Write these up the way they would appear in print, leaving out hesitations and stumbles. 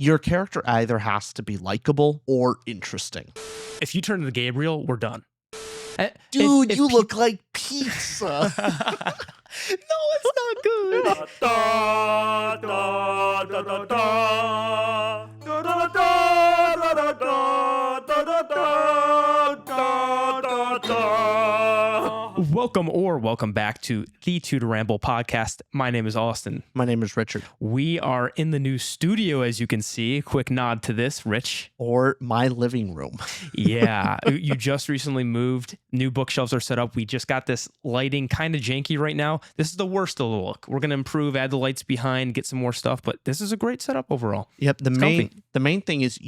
your character either has to be likable or interesting. If you turn into Gabriel, we're done. Dude, you look like pizza. No, it's not good. Welcome back to the Tutor Ramble podcast. My name is Austin. My name is Richard. We are in the new studio, as you can see. Quick nod to this, Rich. Or my living room. Yeah, you just recently moved. New bookshelves are set up. We just got this lighting kind of janky right now. This is the worst of the look. We're going to improve, add the lights behind, get some more stuff, but this is a great setup overall. Yep, the main thing is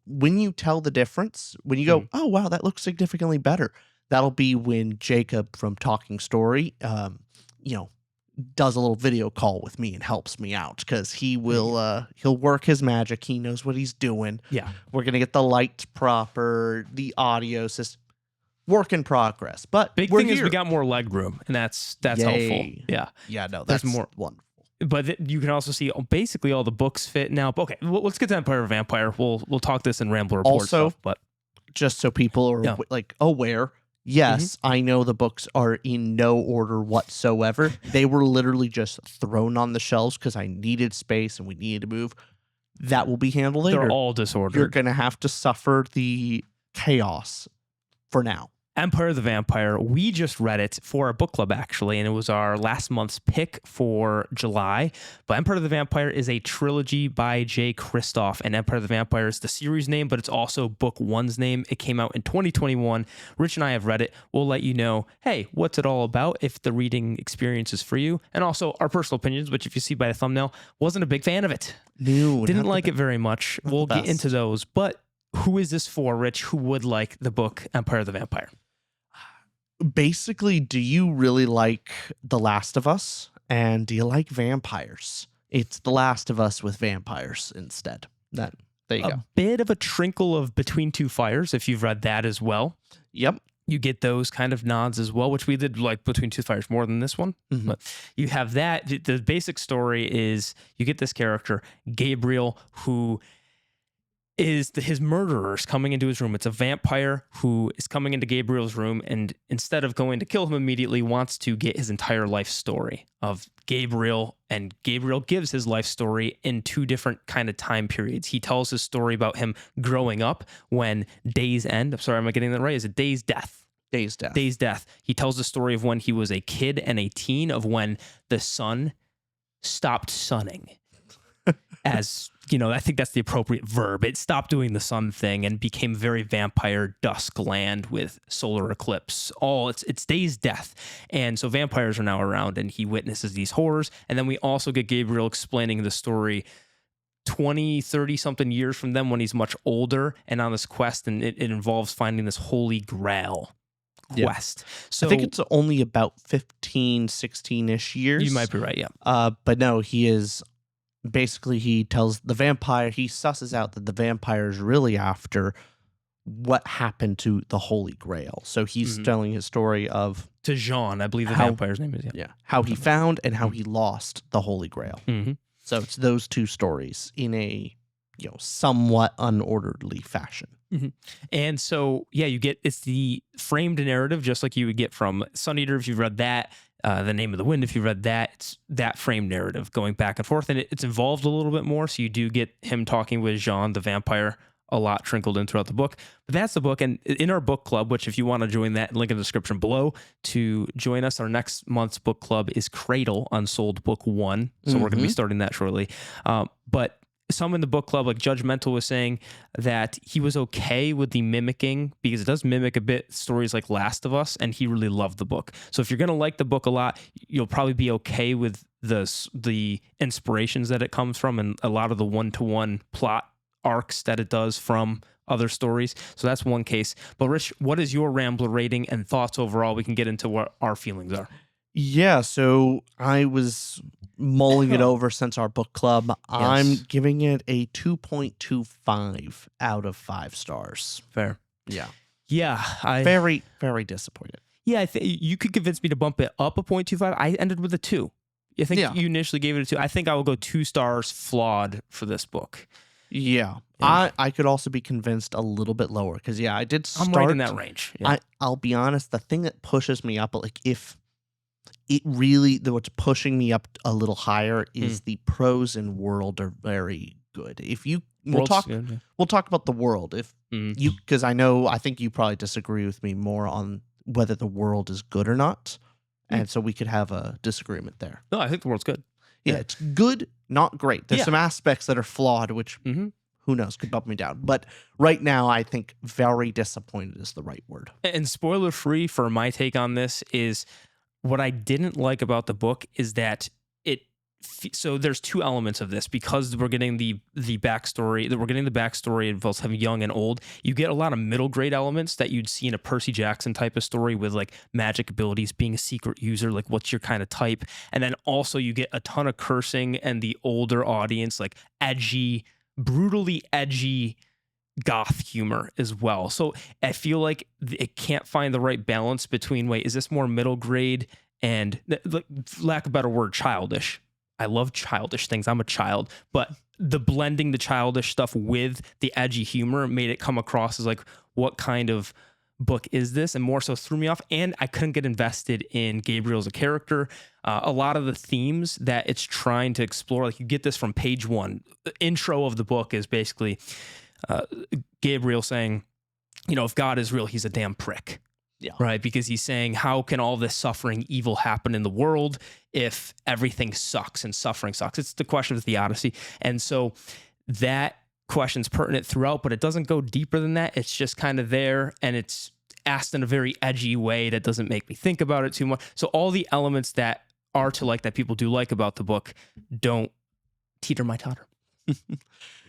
when you tell the difference, when you go, oh wow, that looks significantly better. That'll be when Jacob from Talking Story, does a little video call with me and helps me out because he'll work his magic. He knows what he's doing. Yeah, we're gonna get the lights proper, the audio system. Work in progress, but big thing is we got more leg room, and that's helpful. Yeah, no, that's more wonderful. But you can also see basically all the books fit now. But okay, let's get to Empire of Vampire. We'll talk this in Rambler Report also, stuff, but just so people are aware. Yes, I know the books are in no order whatsoever. They were literally just thrown on the shelves because I needed space and we needed to move. That will be handled later. They're all disordered. You're going to have to suffer the chaos for now. Empire of the Vampire, we just read it for our book club, actually, and it was our last month's pick for July. But Empire of the Vampire is a trilogy by Jay Kristoff, and Empire of the Vampire is the series name, but it's also book one's name. It came out in 2021. Rich and I have read it. We'll let you know, hey, what's it all about if the reading experience is for you, and also our personal opinions, which if you see by the thumbnail, wasn't a big fan of it. No, didn't like it very much. We'll get into those, but who is this for, Rich, who would like the book Empire of the Vampire? Basically, do you really like The Last of Us? And do you like vampires? It's The Last of Us with vampires instead. There you go. A bit of a trinkle of Between Two Fires, if you've read that as well. Yep. You get those kind of nods as well, which we did like Between Two Fires more than this one. Mm-hmm. But you have that. The basic story is you get this character, Gabriel, who is his murderers coming into his room. It's a vampire who is coming into Gabriel's room, and instead of going to kill him immediately, wants to get his entire life story of Gabriel, and Gabriel gives his life story in two different kind of time periods. He tells his story about him growing up when days end. I'm sorry, am I getting that right? Is it days death? Days death. Days death. He tells the story of when he was a kid and a teen, of when the sun stopped sunning. As I think that's the appropriate verb. It stopped doing the sun thing and became very vampire dusk land with solar eclipse. It's days death. And so vampires are now around and he witnesses these horrors. And then we also get Gabriel explaining the story 20, 30 something years from them when he's much older and on this quest. And it involves finding this holy grail quest. So I think it's only about 15, 16-ish years. You might be right, yeah. But no, he is... Basically, he tells the vampire, he susses out that the vampire is really after what happened to the Holy Grail. So he's telling his story of... To Jean, I believe the vampire's name is. Yeah. How he found and how he lost the Holy Grail. Mm-hmm. So it's those two stories in a somewhat unorderly fashion. Mm-hmm. And so, yeah, it's the framed narrative, just like you would get from Sun Eater if you've read that. The Name of the Wind, if you read that, it's that frame narrative going back and forth, and it's involved a little bit more, so you do get him talking with Jean, the vampire, a lot trickled in throughout the book. But that's the book, and in our book club, which if you want to join that, link in the description below to join us, our next month's book club is Cradle, Unsold Book 1, so we're going to be starting that shortly. But some in the book club, like Judgmental, was saying that he was okay with the mimicking because it does mimic a bit stories like Last of Us, and he really loved the book. So if you're going to like the book a lot, you'll probably be okay with the inspirations that it comes from and a lot of the one-to-one plot arcs that it does from other stories. So that's one case. But Rich, what is your Rambler rating and thoughts overall? We can get into what our feelings are. Yeah, so I was mulling it over since our book club. Yes. I'm giving it a 2.25 out of 5 stars. Fair. Yeah. Yeah. Very, very disappointed. Yeah, you could convince me to bump it up a 0.25. I ended with a 2. I think you initially gave it a 2. I think I will go 2 stars flawed for this book. Yeah. Yeah. I could also be convinced a little bit lower because I did I'm start right in that range. Yeah. I'll be honest, the thing that pushes me up, like if it really what's pushing me up a little higher is the prose and world are very good. If you we'll talk about the world if you because I think you probably disagree with me more on whether the world is good or not. And so we could have a disagreement there. No, I think the world's good. Yeah, it's good, not great. There's some aspects that are flawed, which who knows, could bump me down. But right now, I think very disappointed is the right word. And spoiler free for my take on this is what I didn't like about the book is that so there's two elements of this because we're getting the backstory of both having young and old. You get a lot of middle grade elements that you'd see in a Percy Jackson type of story with like magic abilities, being a secret user, like what's your kind of type. And then also you get a ton of cursing and the older audience, like edgy, brutally edgy goth humor as well. So I feel like it can't find the right balance between, wait, is this more middle grade and, lack of a better word, childish? I love childish things. I'm a child, but the blending the childish stuff with the edgy humor made it come across as like, what kind of book is this? And more so threw me off. And I couldn't get invested in Gabriel as a character. A lot of the themes that it's trying to explore, like you get this from page 1. The intro of the book is basically Gabriel saying, if God is real, he's a damn prick. Yeah. Right. Because he's saying, how can all this suffering, evil happen in the world if everything sucks and suffering sucks? It's the question of theodicy. And so that question's pertinent throughout, but it doesn't go deeper than that. It's just kind of there and it's asked in a very edgy way that doesn't make me think about it too much. So all the elements that are to like that people do like about the book don't teeter my totter.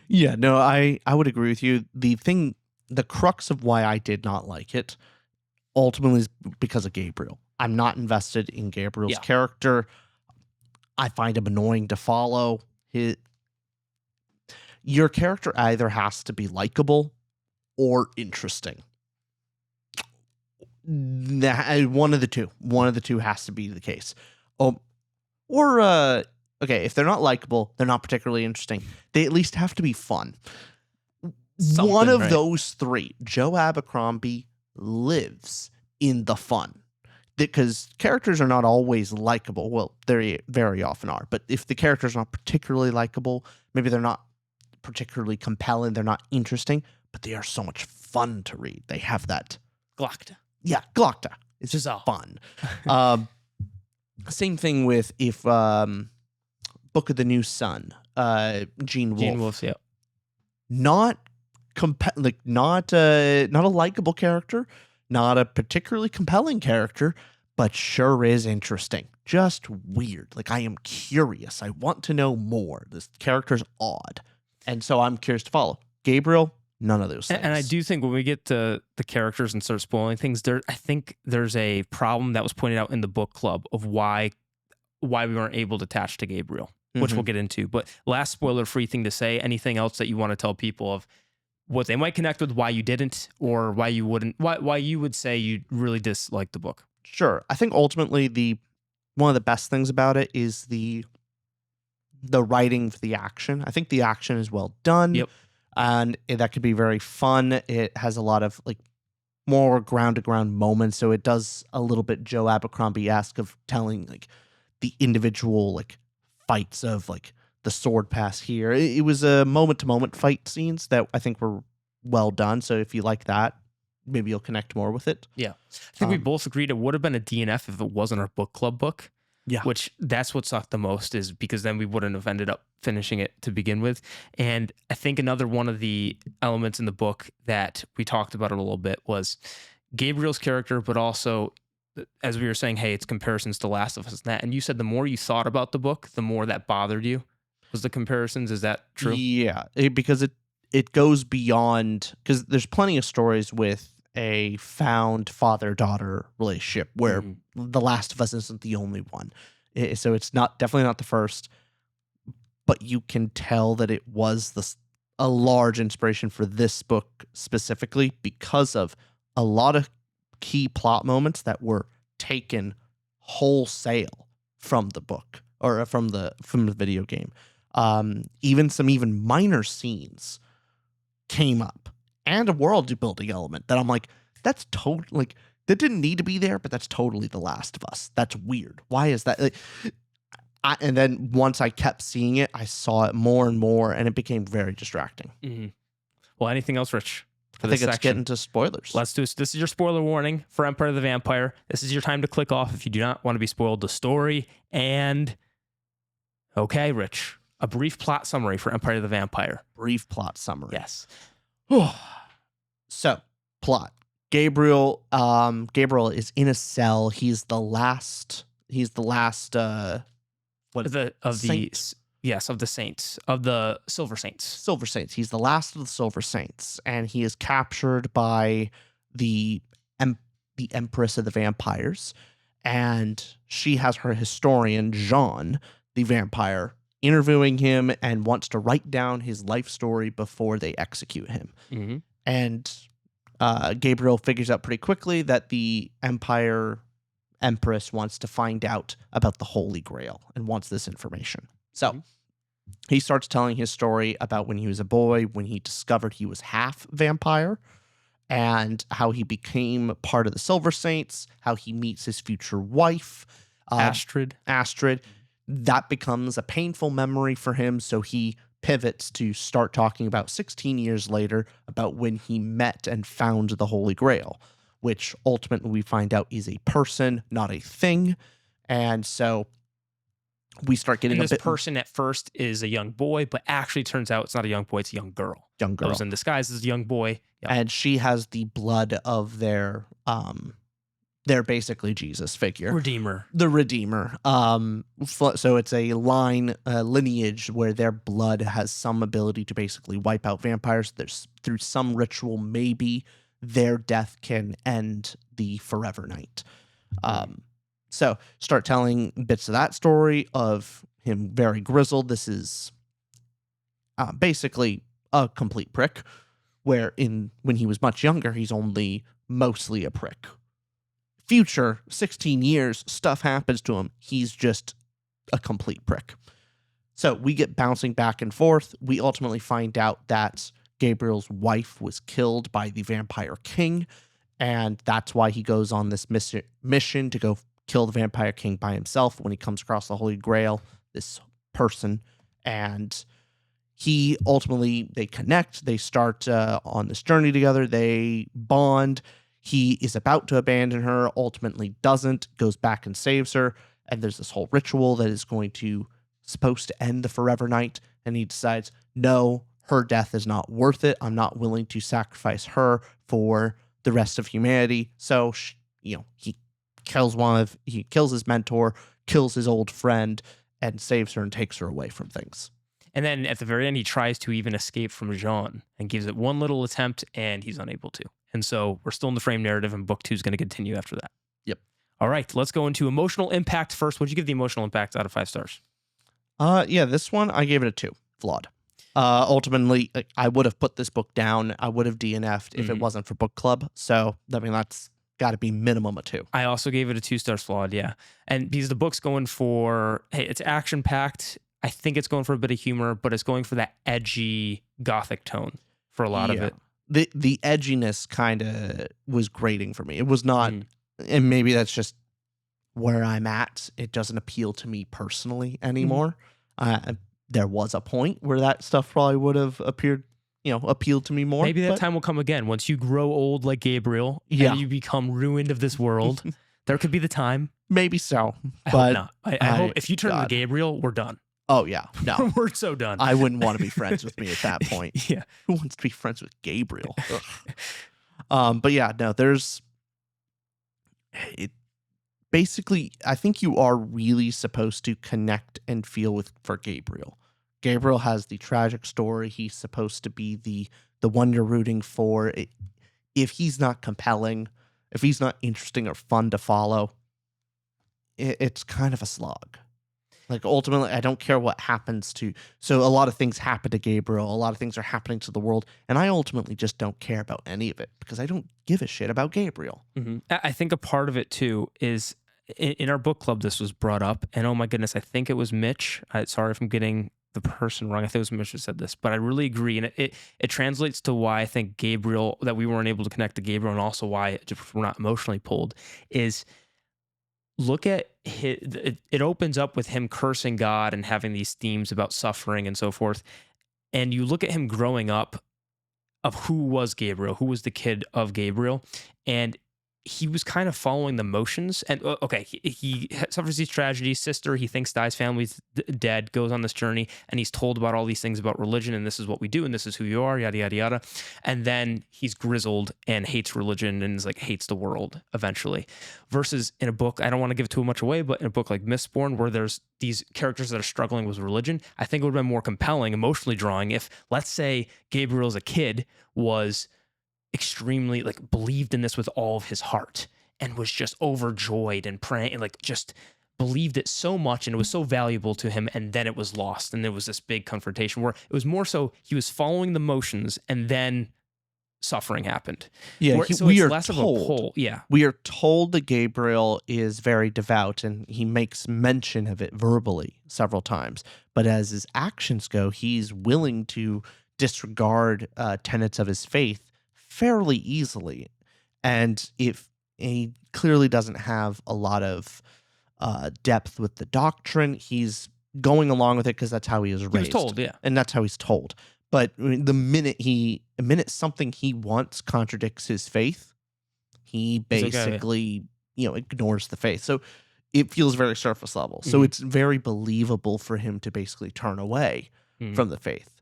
Yeah, no, I would agree with you. The crux of why I did not like it ultimately is because of Gabriel. I'm not invested in Gabriel's character. I find him annoying to follow. Your character either has to be likable or interesting. One of the two. One of the two has to be the case. Okay, if they're not likable, they're not particularly interesting. They at least have to be fun. One of those three. Joe Abercrombie lives in the fun because characters are not always likable. Well, they very often are. But if the character's not particularly likable, maybe they're not particularly compelling, they're not interesting, but they are so much fun to read. They have that Glockta. Yeah, Glockta. It's just fun. Same thing with if Book of the New Sun, Gene Wolfe. Gene Wolfe, yeah. Not a likable character, not a particularly compelling character, but sure is interesting. Just weird. Like, I am curious. I want to know more. This character's odd. And so I'm curious to follow. Gabriel, none of those things. And I do think when we get to the characters and start spoiling things, I think there's a problem that was pointed out in the book club of why we weren't able to attach to Gabriel, which we'll get into. But last spoiler-free thing to say, anything else that you want to tell people of what they might connect with, why you didn't, or why you wouldn't, why you would say you really dislike the book? Sure. I think ultimately one of the best things about it is the writing for the action. I think the action is well done. Yep. And that could be very fun. It has a lot of like more ground-to-ground moments, so it does a little bit Joe Abercrombie-esque of telling like the individual like fights of like the sword pass here. It was a moment-to-moment fight scenes that I think were well done. So if you like that, maybe you'll connect more with it. Yeah. I think we both agreed it would have been a DNF if it wasn't our book club book. Yeah. Which that's what sucked the most is because then we wouldn't have ended up finishing it to begin with. And I think another one of the elements in the book that we talked about it a little bit was Gabriel's character, but also as we were saying, hey, it's comparisons to Last of Us and that. And you said the more you thought about the book, the more that bothered you. Was the comparisons? Is that true? Yeah, because it goes beyond, because there's plenty of stories with a found father-daughter relationship where The Last of Us isn't the only one. So it's definitely not the first, but you can tell that it was a large inspiration for this book specifically because of a lot of key plot moments that were taken wholesale from the book or from the video game. Even some minor scenes came up, and a world building element that I'm like, that's totally like that didn't need to be there, but that's totally The Last of Us. That's weird. Why is that? Like, and then once I kept seeing it, I saw it more and more, and it became very distracting. Mm-hmm. Well, anything else, Rich? I think it's getting to spoilers. Let's do this. This is your spoiler warning for Empire of the Vampire. This is your time to click off if you do not want to be spoiled the story. And okay, Rich, a brief plot summary for Empire of the Vampire. Brief plot summary. Yes. So, plot. Gabriel is in a cell. He's the last Of the Saints, of the Silver Saints. Silver Saints. He's the last of the Silver Saints, and he is captured by the Empress of the Vampires, and she has her historian, Jean, the vampire, interviewing him and wants to write down his life story before they execute him. Mm-hmm. And Gabriel figures out pretty quickly that the Empress wants to find out about the Holy Grail and wants this information. So he starts telling his story about when he was a boy, when he discovered he was half vampire, and how he became part of the Silver Saints, how he meets his future wife, Astrid. That becomes a painful memory for him, so he pivots to start talking about 16 years later about when he met and found the Holy Grail, which ultimately we find out is a person, not a thing. And so we start getting this person at first is a young boy, but actually turns out it's not a young boy, it's a young girl. Young girl. Goes in disguise as a young boy. Yep. And she has the blood of their basically Jesus figure. The Redeemer. So it's a lineage where their blood has some ability to basically wipe out vampires. There's through some ritual, maybe their death can end the forever night. So start telling bits of that story of him very grizzled. This is basically a complete prick, where when he was much younger, he's only mostly a prick. Future, 16 years, stuff happens to him. He's just a complete prick. So we get bouncing back and forth. We ultimately find out that Gabriel's wife was killed by the Vampire King, and that's why he goes on this mission to go kill the Vampire King by himself when he comes across the Holy Grail, this person. And he ultimately, they connect. They start on this journey together. They bond. He is about to abandon her, ultimately doesn't, goes back and saves her. And there's this whole ritual that is supposed to end the forever night. And he decides, no, her death is not worth it. I'm not willing to sacrifice her for the rest of humanity. So, he kills his mentor, kills his old friend, and saves her and takes her away from things. And then at the very end, he tries to even escape from Jean and gives it one little attempt, and he's unable to. And so we're still in the frame narrative, and book 2 is going to continue after that. Yep. All right, let's go into emotional impact first. What'd you give the emotional impact out of 5 stars? This one, I gave it a 2. Flawed. Ultimately, I would have put this book down. I would have DNF'd if it wasn't for book club. So, that's got to be minimum a 2. I also gave it a 2 stars flawed, yeah. And because the book's going for, it's action-packed. I think it's going for a bit of humor, but it's going for that edgy gothic tone for a lot of it. The edginess kind of was grating for me. It was not, and maybe that's just where I'm at. It doesn't appeal to me personally anymore. There was a point where that stuff probably would have appealed to me more. Maybe that time will come again. Once you grow old like Gabriel and you become ruined of this world, there could be the time. Maybe so. I hope not. I hope if you turn into Gabriel, we're done. Oh, yeah. No. We're so done. I wouldn't want to be friends with me at that point. Yeah. Who wants to be friends with Gabriel? But yeah, no, basically, I think you are really supposed to connect and feel for Gabriel. Gabriel has the tragic story. He's supposed to be the one you're rooting for. If he's not compelling, if he's not interesting or fun to follow, it's kind of a slog. Like, ultimately, I don't care what happens to... So a lot of things happen to Gabriel. A lot of things are happening to the world. And I ultimately just don't care about any of it because I don't give a shit about Gabriel. I think a part of it, too, is in our book club, this was brought up. And oh my goodness, I think it was Mitch. Sorry if I'm getting the person wrong. I think it was Misha said this, but I really agree. And it translates to why I think Gabriel, that we weren't able to connect to Gabriel, and also why we're not emotionally pulled, is look at it opens up with him cursing God and having these themes about suffering and so forth. And you look at him growing up, of who was Gabriel, who was the kid of Gabriel, and he was kind of following the motions. And okay, he suffers these tragedies. Sister, he thinks dies. Family's dead. Goes on this journey, and he's told about all these things about religion, and this is what we do, and this is who you are, yada yada yada. And then he's grizzled and hates religion and is like hates the world eventually. Versus in a book, I don't want to give too much away, but in a book like Mistborn, where there's these characters that are struggling with religion, I think it would have been more compelling, emotionally drawing, if, let's say, Gabriel as a kid was extremely like believed in this with all of his heart and was just overjoyed and praying and like just believed it so much and it was so valuable to him, and then it was lost and there was this big confrontation where it was more so he was following the motions and then suffering happened. Yeah, so we it's are less told. of a pull. Yeah, we are told that Gabriel is very devout, and he makes mention of it verbally several times. But as his actions go, he's willing to disregard tenets of his faith fairly easily. And if he clearly doesn't have a lot of depth with the doctrine, he's going along with it because that's how he was raised. he was told, yeah. And that's how he's told. But I mean, the minute something he wants contradicts his faith, he basically, ignores the faith. So it feels very surface level. So it's very believable for him to basically turn away from the faith.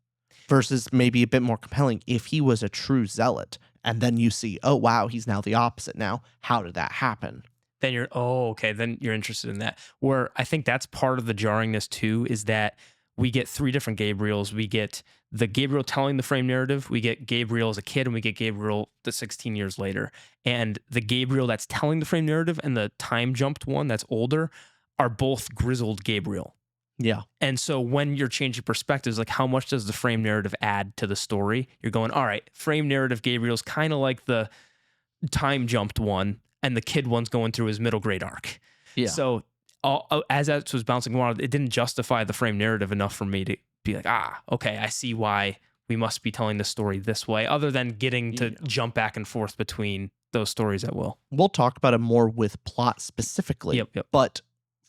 Versus maybe a bit more compelling if he was a true zealot, and then you see, oh wow, he's now the opposite now. How did that happen? Then then you're interested in that. Where I think that's part of the jarringness too, is that we get three different Gabriels. We get the Gabriel telling the frame narrative, we get Gabriel as a kid, and we get Gabriel the 16 years later. And the Gabriel that's telling the frame narrative and the time jumped one that's older are both grizzled Gabriel. Yeah. And so when you're changing perspectives, like how much does the frame narrative add to the story? You're going, all right, frame narrative Gabriel's kind of like the time jumped one, and the kid one's going through his middle grade arc. Yeah. So as that was bouncing around, it didn't justify the frame narrative enough for me to be like, okay, I see why we must be telling the story this way, other than getting to jump back and forth between those stories at will. We'll talk about it more with plot specifically. Yep. But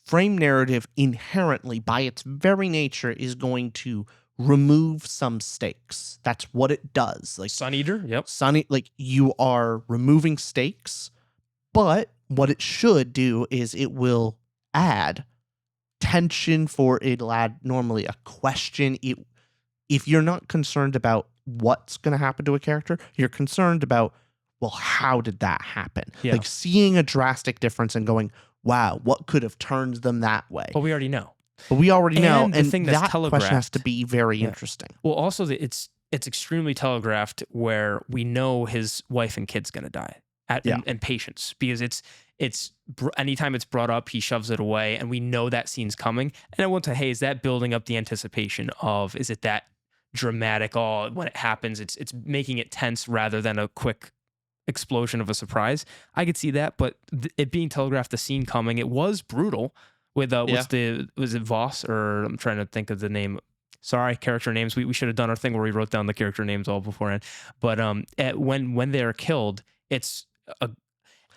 frame narrative inherently, by its very nature, is going to remove some stakes. That's what it does. Like Sun Eater, yep. Like you are removing stakes, but what it should do is it will add tension, for it'll add normally a question. If you're not concerned about what's going to happen to a character, you're concerned about, well, how did that happen? Yeah. Like seeing a drastic difference and going, wow, what could have turned them that way? But we already know. But we already know, And the and thing that's that question has telegraphed. to be very interesting. Well, also it's extremely telegraphed where we know his wife and kid's going to die and patience, because it's anytime it's brought up, he shoves it away, and we know that scene's coming. And I went to, hey, is that building up the anticipation of, is it that dramatic? Oh, when it happens, it's making it tense rather than a quick explosion of a surprise. I could see that, but it being telegraphed, the scene coming, it was brutal. With was it Voss, or I'm trying to think of the name. Sorry, character names. We should have done our thing where we wrote down the character names all beforehand. But when they are killed,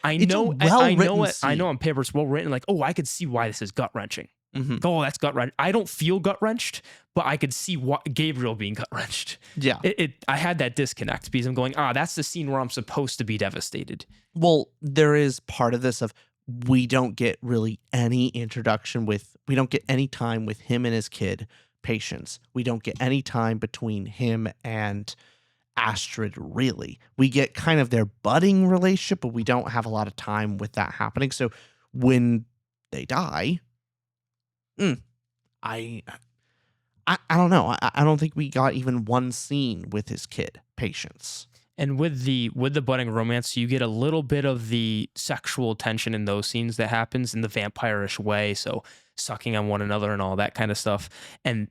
I know on paper it's well written. Like, oh, I could see why this is gut wrenching. Mm-hmm. Oh, that's gut wrenching. I don't feel gut wrenched, but I could see Gabriel being gut wrenched. Yeah. I had that disconnect because I'm going, that's the scene where I'm supposed to be devastated. Well, there is part of this of, we don't get really any introduction we don't get any time with him and his kid, Patience. We don't get any time between him and Astrid, really. We get kind of their budding relationship, but we don't have a lot of time with that happening. So when they die, I don't know. I don't think we got even one scene with his kid, Patience. And with the budding romance, you get a little bit of the sexual tension in those scenes that happens in the vampire-ish way. So sucking on one another and all that kind of stuff. And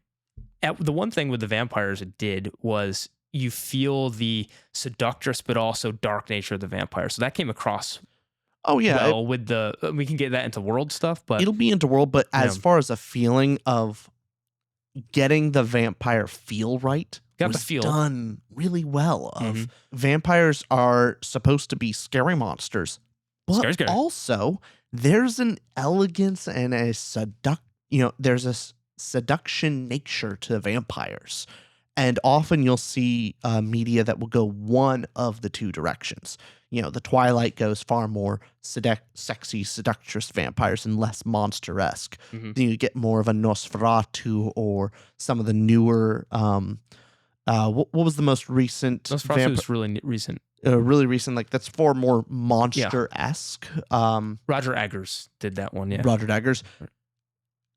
the one thing with the vampires it did was you feel the seductress but also dark nature of the vampire. So that came across. Oh yeah. Well, we can get that into world stuff, but it'll be into world. But as far as a feeling of, getting the vampire feel right Got the was feel. done really well. Vampires are supposed to be scary monsters, but Scary. also there's an elegance and a there's a seduction nature to vampires. And often you'll see media that will go one of the two directions. The Twilight goes far more sexy, seductress vampires and less monster-esque. Then you get more of a Nosferatu or some of the newer. What was the most recent? Nosferatu was really recent. Really recent, like that's far more monster-esque. Roger Eggers did that one. Yeah, Roger Eggers.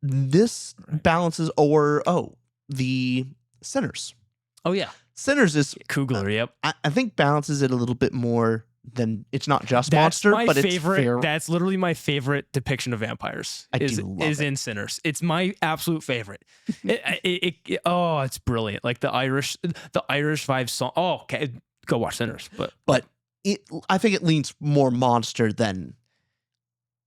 This balances, the Sinners. Oh yeah, Sinners is Kugler. Yep. I think balances it a little bit more than it's not just That's monster, my but favorite. it's fair. That's literally my favorite depiction of vampires. Is in Sinners. It's my absolute favorite. It's brilliant. Like the Irish Vibe song. Oh, okay, go watch Sinners. But I think it leans more monster than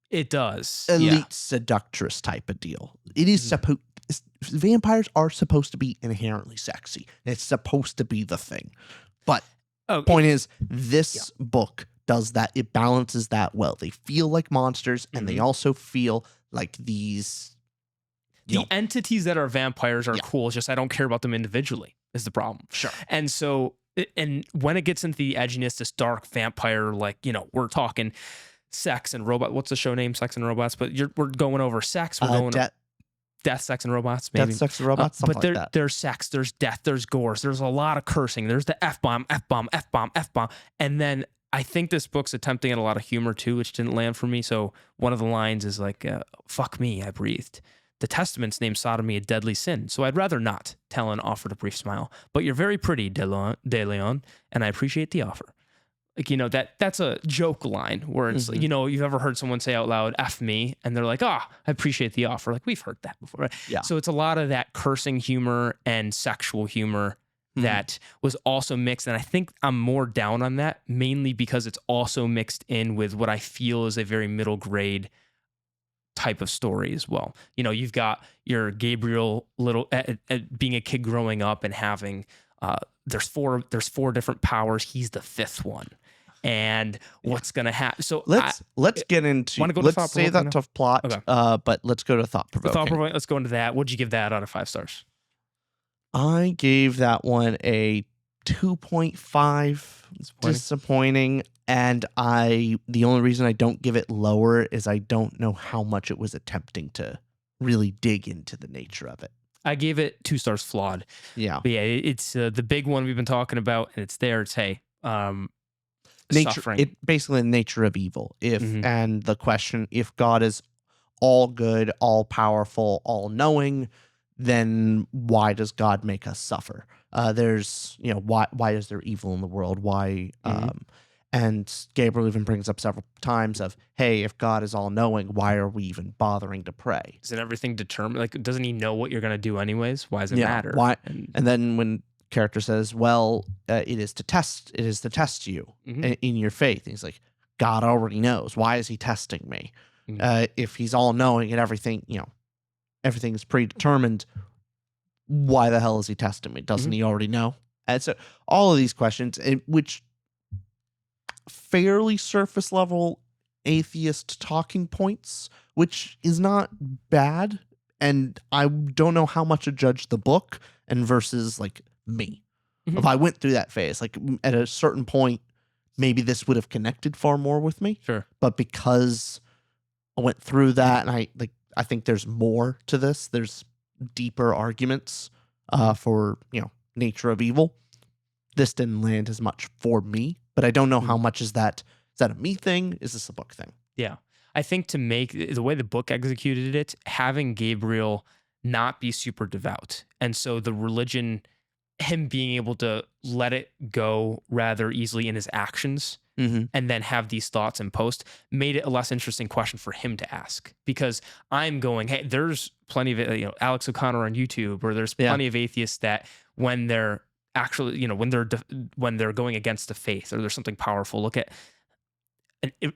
it does. elite seductress type of deal. It is supposed. Vampires are supposed to be inherently sexy. It's supposed to be the thing. But point is, this book does that. It balances that well. They feel like monsters, and they also feel like these. The entities that are vampires are cool. It's just I don't care about them individually is the problem. Sure. And so, and when it gets into the edginess, this dark vampire, like, we're talking sex and robot. What's the show name? Sex and Robots. But we're going over sex. We're going Death, Sex, and Robots, maybe. Death, Sex, and Robots, something but like that. There's sex, there's death, there's gores, there's a lot of cursing, there's the F-bomb, F-bomb, F-bomb, F-bomb. And then I think this book's attempting at a lot of humor too, which didn't land for me. So one of the lines is like, fuck me, I breathed. The Testament's named sodomy a deadly sin, so I'd rather not, Talon offered a brief smile. But you're very pretty, De Leon, and I appreciate the offer. Like, that's a joke line where it's, you've ever heard someone say out loud, F me, and they're like, I appreciate the offer. Like, we've heard that before. Right? Yeah. So it's a lot of that cursing humor and sexual humor that was also mixed. And I think I'm more down on that, mainly because it's also mixed in with what I feel is a very middle grade type of story as well. You've got your Gabriel being a kid growing up and having, there's four different powers. He's the fifth one. And what's going to happen? So let's get into. Let's say that tough plot. Okay. But let's go to thought provoking. Let's go into that. What'd you give that out of 5 stars? I gave that one a 2.5. Disappointing. And the only reason I don't give it lower is I don't know how much it was attempting to really dig into the nature of it. I gave it 2 stars flawed. Yeah. But yeah, it's the big one we've been talking about, and it's there. It's nature. Suffering. It basically the nature of evil. And the question, if God is all good, all powerful, all knowing, then why does God make us suffer? There's why is there evil in the world? Why? And Gabriel even brings up several times of, hey, if God is all knowing, why are we even bothering to pray? Isn't everything determined? Like, doesn't he know what you're going to do anyways? Why does it matter? Why? And then when character says, well, it is to test you in your faith. And he's like, God already knows. Why is he testing me? If he's all knowing and everything, everything is predetermined, why the hell is he testing me? Doesn't he already know? And so all of these questions, which fairly surface level atheist talking points, which is not bad. And I don't know how much to judge the book and versus like me. If I went through that phase, like at a certain point, maybe this would have connected far more with me. Sure. But because I went through that, and I think there's more to this. There's deeper arguments for nature of evil. This didn't land as much for me, but I don't know how much is that a me thing? Is this a book thing? Yeah. I think to make the way the book executed it, having Gabriel not be super devout. And so the religion, him being able to let it go rather easily in his actions and then have these thoughts in post made it a less interesting question for him to ask. Because I'm going, hey, there's plenty of, Alex O'Connor on YouTube, or there's plenty of atheists that when they're actually, when they're going against the faith or there's something powerful, look at,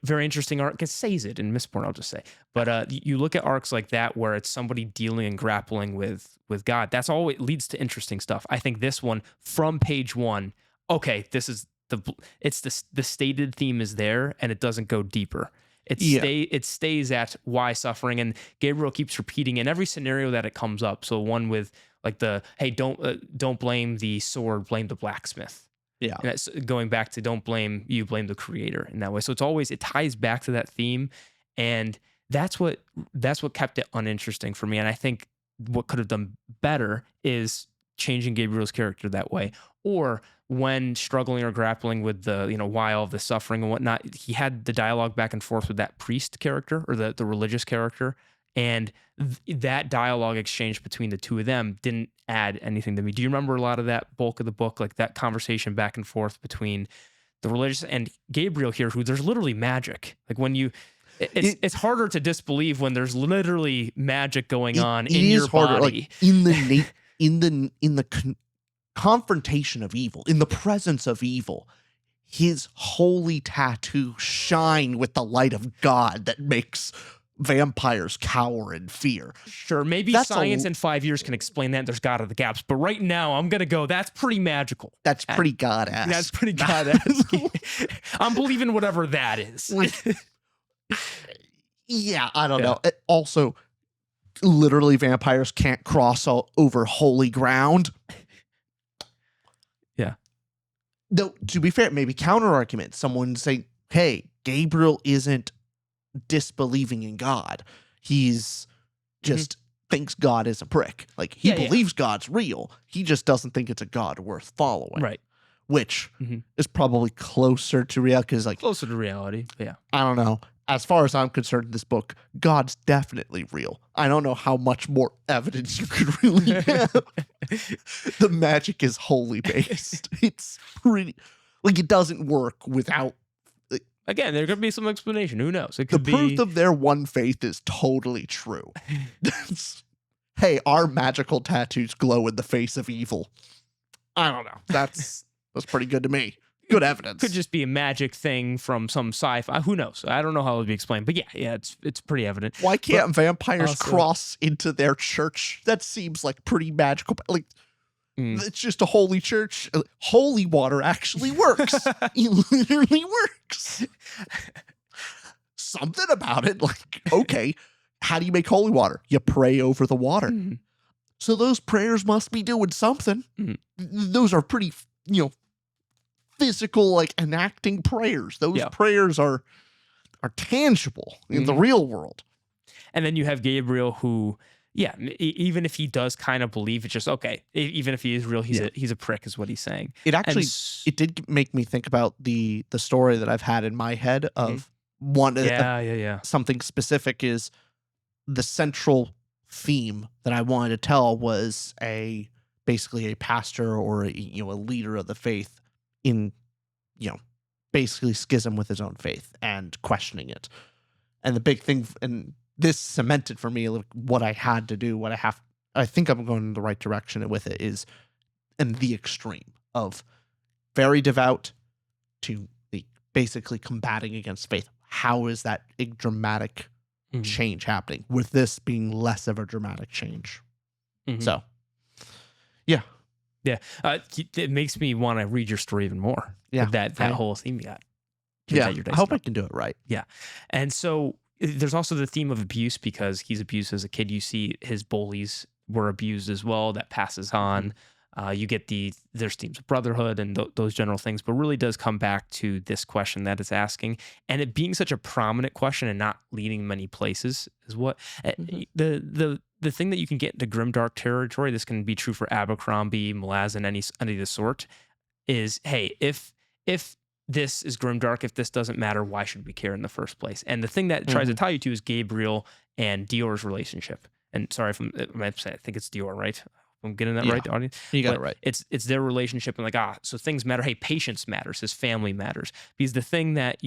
very interesting arc. It says it in Mistborn, I'll just say. But you look at arcs like that where it's somebody dealing and grappling with God. That's all it leads to interesting stuff. I think this one from page one, okay, this is the stated theme is there and it doesn't go deeper. It stays at why suffering, and Gabriel keeps repeating in every scenario that it comes up. So one with like hey, don't blame the sword, blame the blacksmith. Yeah. And it's going back to don't blame you, blame the creator in that way. So it ties back to that theme. And that's what kept it uninteresting for me. And I think what could have done better is changing Gabriel's character that way. Or when struggling or grappling with the, why all of the suffering and whatnot, he had the dialogue back and forth with that priest character or the religious character. And that dialogue exchange between the two of them didn't add anything to me. Do you remember a lot of that bulk of the book, like that conversation back and forth between the religious and Gabriel here, who there's literally magic. Like when it's harder to disbelieve when there's literally magic going on in your body. Like in the confrontation of evil, in the presence of evil, his holy tattoo shine with the light of God that makes vampires cower in fear. Sure, maybe science in 5 years can explain that. There's God of the gaps, but right now I'm gonna go. That's pretty magical. That's pretty God-ass. That's pretty God-ass. I'm believing whatever that is. Yeah, I don't know. Also, literally, vampires can't cross over holy ground. Yeah. Though, to be fair, maybe counter argument. Someone saying, "Hey, Gabriel isn't disbelieving in God. He's just thinks God is a prick. Like he believes God's real. He just doesn't think it's a God worth following." Right. Which is probably closer to reality because, like, closer to reality. Yeah. I don't know. As far as I'm concerned, in this book, God's definitely real. I don't know how much more evidence you could really have. The magic is wholly based. It's pretty like it doesn't work without. Again, there could be some explanation. Who knows? It could the proof of their one faith is totally true. Hey, our magical tattoos glow in the face of evil. I don't know. That's pretty good to me. Good evidence. Could just be a magic thing from some sci-fi. Who knows? I don't know how it would be explained, but yeah, it's pretty evident. Why can't vampires cross into their church? That seems like pretty magical. Like it's just a holy church. Holy water actually works. It literally works. Something about it. Like, okay, how do you make holy water? You pray over the water. So those prayers must be doing something. Those are pretty, physical, like enacting prayers. Those prayers are tangible in the real world. And then you have Gabriel who, even if he does kind of believe, it's just okay. Even if he is real, he's a prick, is what he's saying. It actually it did make me think about the story that I've had in my head of something specific is the central theme that I wanted to tell was basically a pastor or a leader of the faith in, basically schism with his own faith and questioning it. And the big thing, and this cemented for me like, what I had to do, I think I'm going in the right direction with it is in the extreme of very devout to the basically combating against faith. How is that a dramatic change happening with this being less of a dramatic change? So, yeah. Yeah, it makes me want to read your story even more. Yeah, that whole theme you got. Yeah, I hope I can do it right. Yeah, and so there's also the theme of abuse because he's abused as a kid. You see his bullies were abused as well. That passes on. You get there's themes of brotherhood and those general things, but really does come back to this question that it's asking, and it being such a prominent question and not leading many places is what the thing that you can get into grimdark territory. This can be true for Abercrombie, Malazan, any of the sort. Is hey, if this is grimdark, if this doesn't matter, why should we care in the first place? And the thing that it tries to tie you to is Gabriel and Dior's relationship. And sorry if I think it's Dior, right? I'm getting that right, audience. You got it right. It's their relationship, and like so things matter. Hey, patience matters. His family matters because the thing that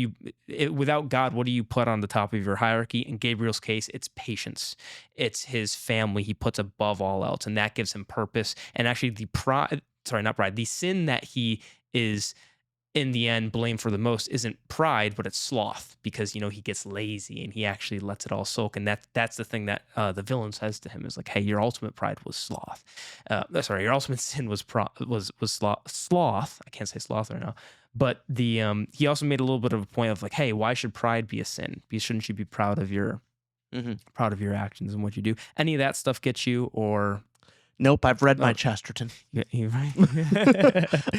without God, what do you put on the top of your hierarchy? In Gabriel's case, it's patience. It's his family he puts above all else, and that gives him purpose. And actually, the sin that he is in the end, blame for the most isn't pride, but it's sloth, because he gets lazy and he actually lets it all soak. And that's the thing that the villain says to him is like, "Hey, your ultimate pride was sloth. Sorry, your ultimate sin was sloth. I can't say sloth right now." But he also made a little bit of a point of like, "Hey, why should pride be a sin? Shouldn't you be proud of your actions and what you do?" Any of that stuff get you, or? Nope, I've read my Chesterton. You right?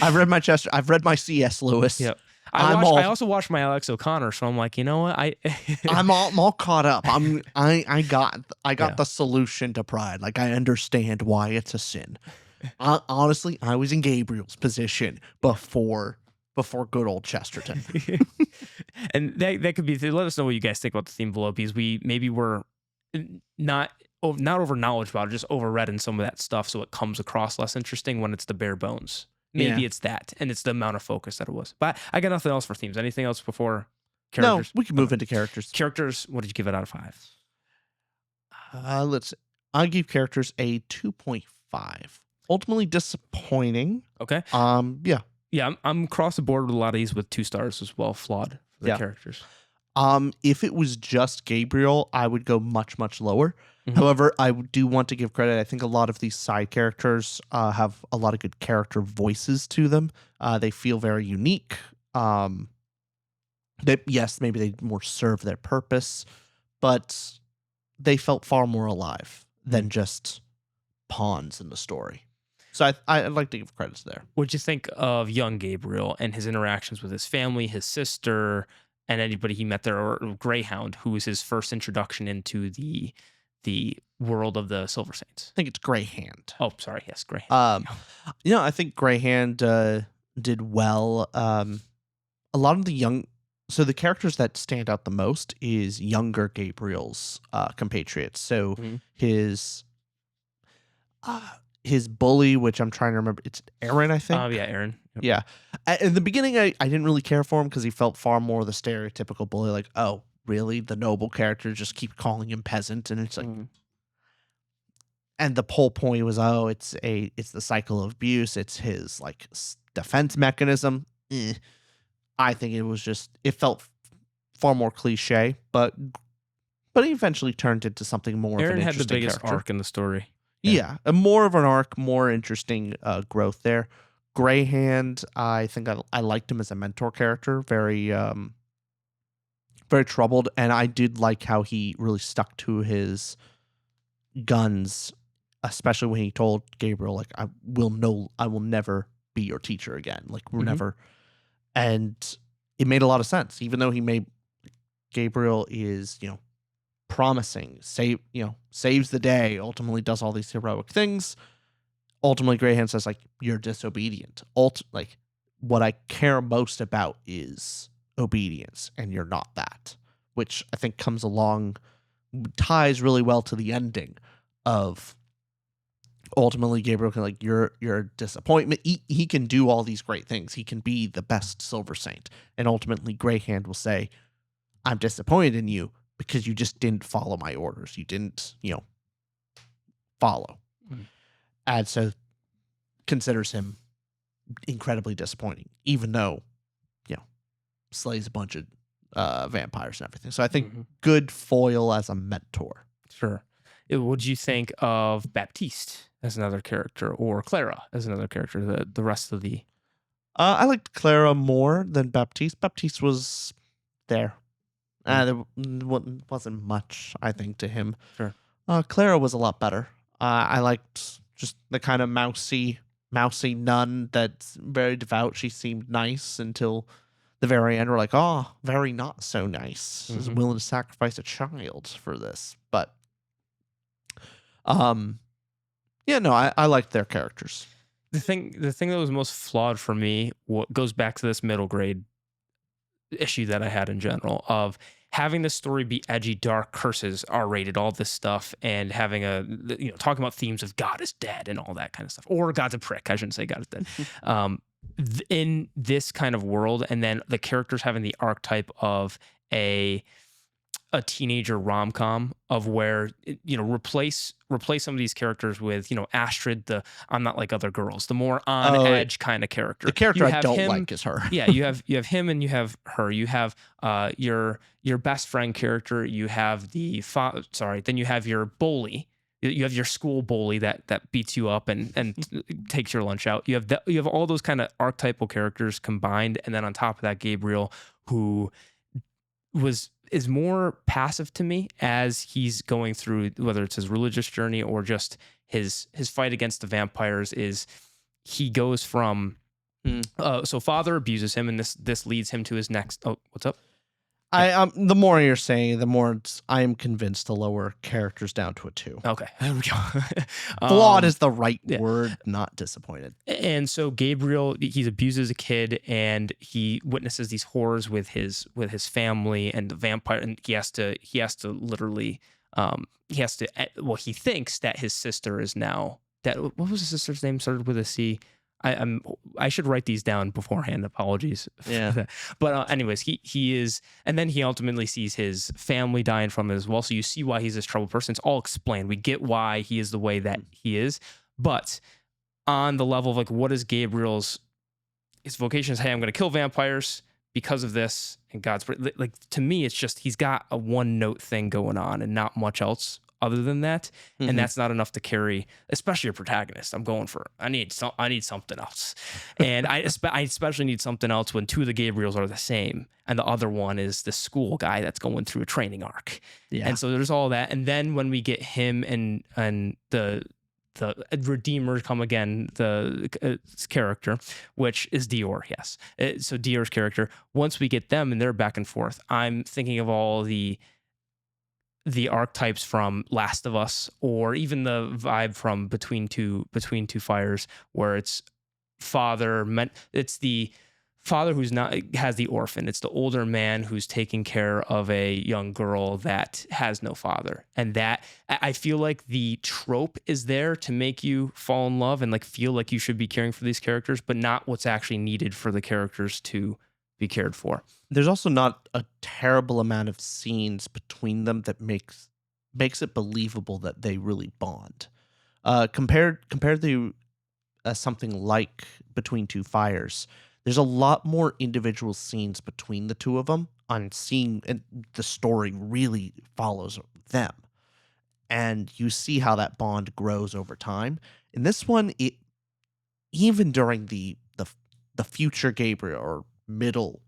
I've read my I've read my C.S. Lewis. Yep. I also watched my Alex O'Connor, so I'm like, you know what? I'm all caught up. I got the solution to pride. Like, I understand why it's a sin. Honestly, I was in Gabriel's position before good old Chesterton. And that could be. Let us know what you guys think about the theme below, because maybe we're not over knowledge about it, just overread in some of that stuff, so it comes across less interesting when it's the bare bones. Maybe it's that, and it's the amount of focus that it was. But I got nothing else for themes. Anything else before characters? No, we can move into characters. Characters, what did you give it out of 5? I'll give characters a 2.5. Ultimately disappointing. Okay. Yeah, I'm across the board with a lot of these with 2 stars as well, flawed for the characters. If it was just Gabriel, I would go much, much lower. However, I do want to give credit. I think a lot of these side characters have a lot of good character voices to them. They feel very unique. Yes, maybe they more serve their purpose, but they felt far more alive than just pawns in the story. So I'd like to give credits there. What'd you think of young Gabriel and his interactions with his family, his sister, and anybody he met there, or Greyhound, who was his first introduction into the world of the Silver Saints? I think it's Greyhound. Oh, sorry. Yes, Greyhound. I think Greyhound did well. A lot of the characters that stand out the most is younger Gabriel's compatriots. So his bully, which I'm trying to remember, it's Aaron, I think. Oh, yeah, Aaron. Yep. Yeah. In the beginning, I didn't really care for him because he felt far more the stereotypical bully, like, oh, really? The noble character just keep calling him peasant, and it's like, and the whole point was, oh, it's the cycle of abuse. It's his like defense mechanism. I think it felt far more cliche, but he eventually turned into something more Aaron of an had interesting the biggest character. arc in the story. Yeah, more of an arc, more interesting growth there. Greyhound, I think I liked him as a mentor character, very very troubled, and I did like how he really stuck to his guns, especially when he told Gabriel, like, I will never be your teacher again. Like, we're never. And it made a lot of sense, even though Gabriel is, promising, saves the day, ultimately does all these heroic things. Ultimately, Greyhound says, like, you're disobedient. Like, what I care most about is obedience, and you're not that, which I think ties really well to the ending of ultimately Gabriel can, like, you're a disappointment. He can do all these great things. He can be the best Silver Saint. And ultimately Greyhound will say, I'm disappointed in you because you just didn't follow my orders. You didn't, follow. And so considers him incredibly disappointing, even though, slays a bunch of vampires and everything. So I think good foil as a mentor. Sure. What did you think of Baptiste as another character, or Clara as another character? The rest of the. I liked Clara more than Baptiste. Baptiste was there. There wasn't much, I think, to him. Sure. Clara was a lot better. I liked just the kind of mousy nun that's very devout. She seemed nice until the very end. We're like, oh, very not so nice. Is willing to sacrifice a child for this. But I liked their characters. The thing that was most flawed for me, what goes back to this middle grade issue that I had in general of having the story be edgy, dark, curses, R-rated, all this stuff, and having talking about themes of God is dead and all that kind of stuff, or God's a prick. I shouldn't say God is dead. In this kind of world, and then the characters having the archetype of a a teenager rom-com of where replace some of these characters with Astrid, the I'm not like other girls, the more on edge kind of character. The character you I have don't him, like is her. yeah, you have him and you have her. You have your best friend character. You have then you have your bully. You have your school bully that beats you up and takes your lunch out. You have all those kind of archetypal characters combined, and then on top of that, Gabriel, who is more passive to me as he's going through, whether it's his religious journey or just his fight against the vampires. Is he goes from so father abuses him, and this leads him to his next. Oh, what's up? The more you're saying, the more I am convinced to lower characters down to a 2. Okay, there we go. Flawed is the right word, not disappointed. And so Gabriel, he abuses a kid, and he witnesses these horrors with his family and the vampire, and he has to literally he thinks that his sister is now what was his sister's name? Started with a C. I should write these down beforehand. Apologies. Yeah. But anyways, he is, and then he ultimately sees his family dying from it as well. So you see why he's this troubled person. It's all explained. We get why he is the way that he is. But on the level of like, what is Gabriel's his vocation is? Hey, I'm going to kill vampires because of this. And God's like, to me, it's just he's got a one note thing going on and not much else other than that, and that's not enough to carry, especially a protagonist. I'm going for I need something else, and I especially need something else when two of the Gabriels are the same, and the other one is the school guy that's going through a training arc. Yeah, and so there's all that, and then when we get him and the Redeemer come again, the character, which is Dior, yes. So Dior's character. Once we get them and they're back and forth, I'm thinking of all the archetypes from Last of Us, or even the vibe from Between Two Fires, where it's it's the father who's not has the orphan. It's the older man who's taking care of a young girl that has no father, and that I feel like the trope is there to make you fall in love and like feel like you should be caring for these characters, but not what's actually needed for the characters to be cared for. There's also not a terrible amount of scenes between them that makes it believable that they really bond. Compared to something like Between Two Fires, there's a lot more individual scenes between the two of them on seeing, and the story really follows them. And you see how that bond grows over time. In this one, even during the future Gabriel or middle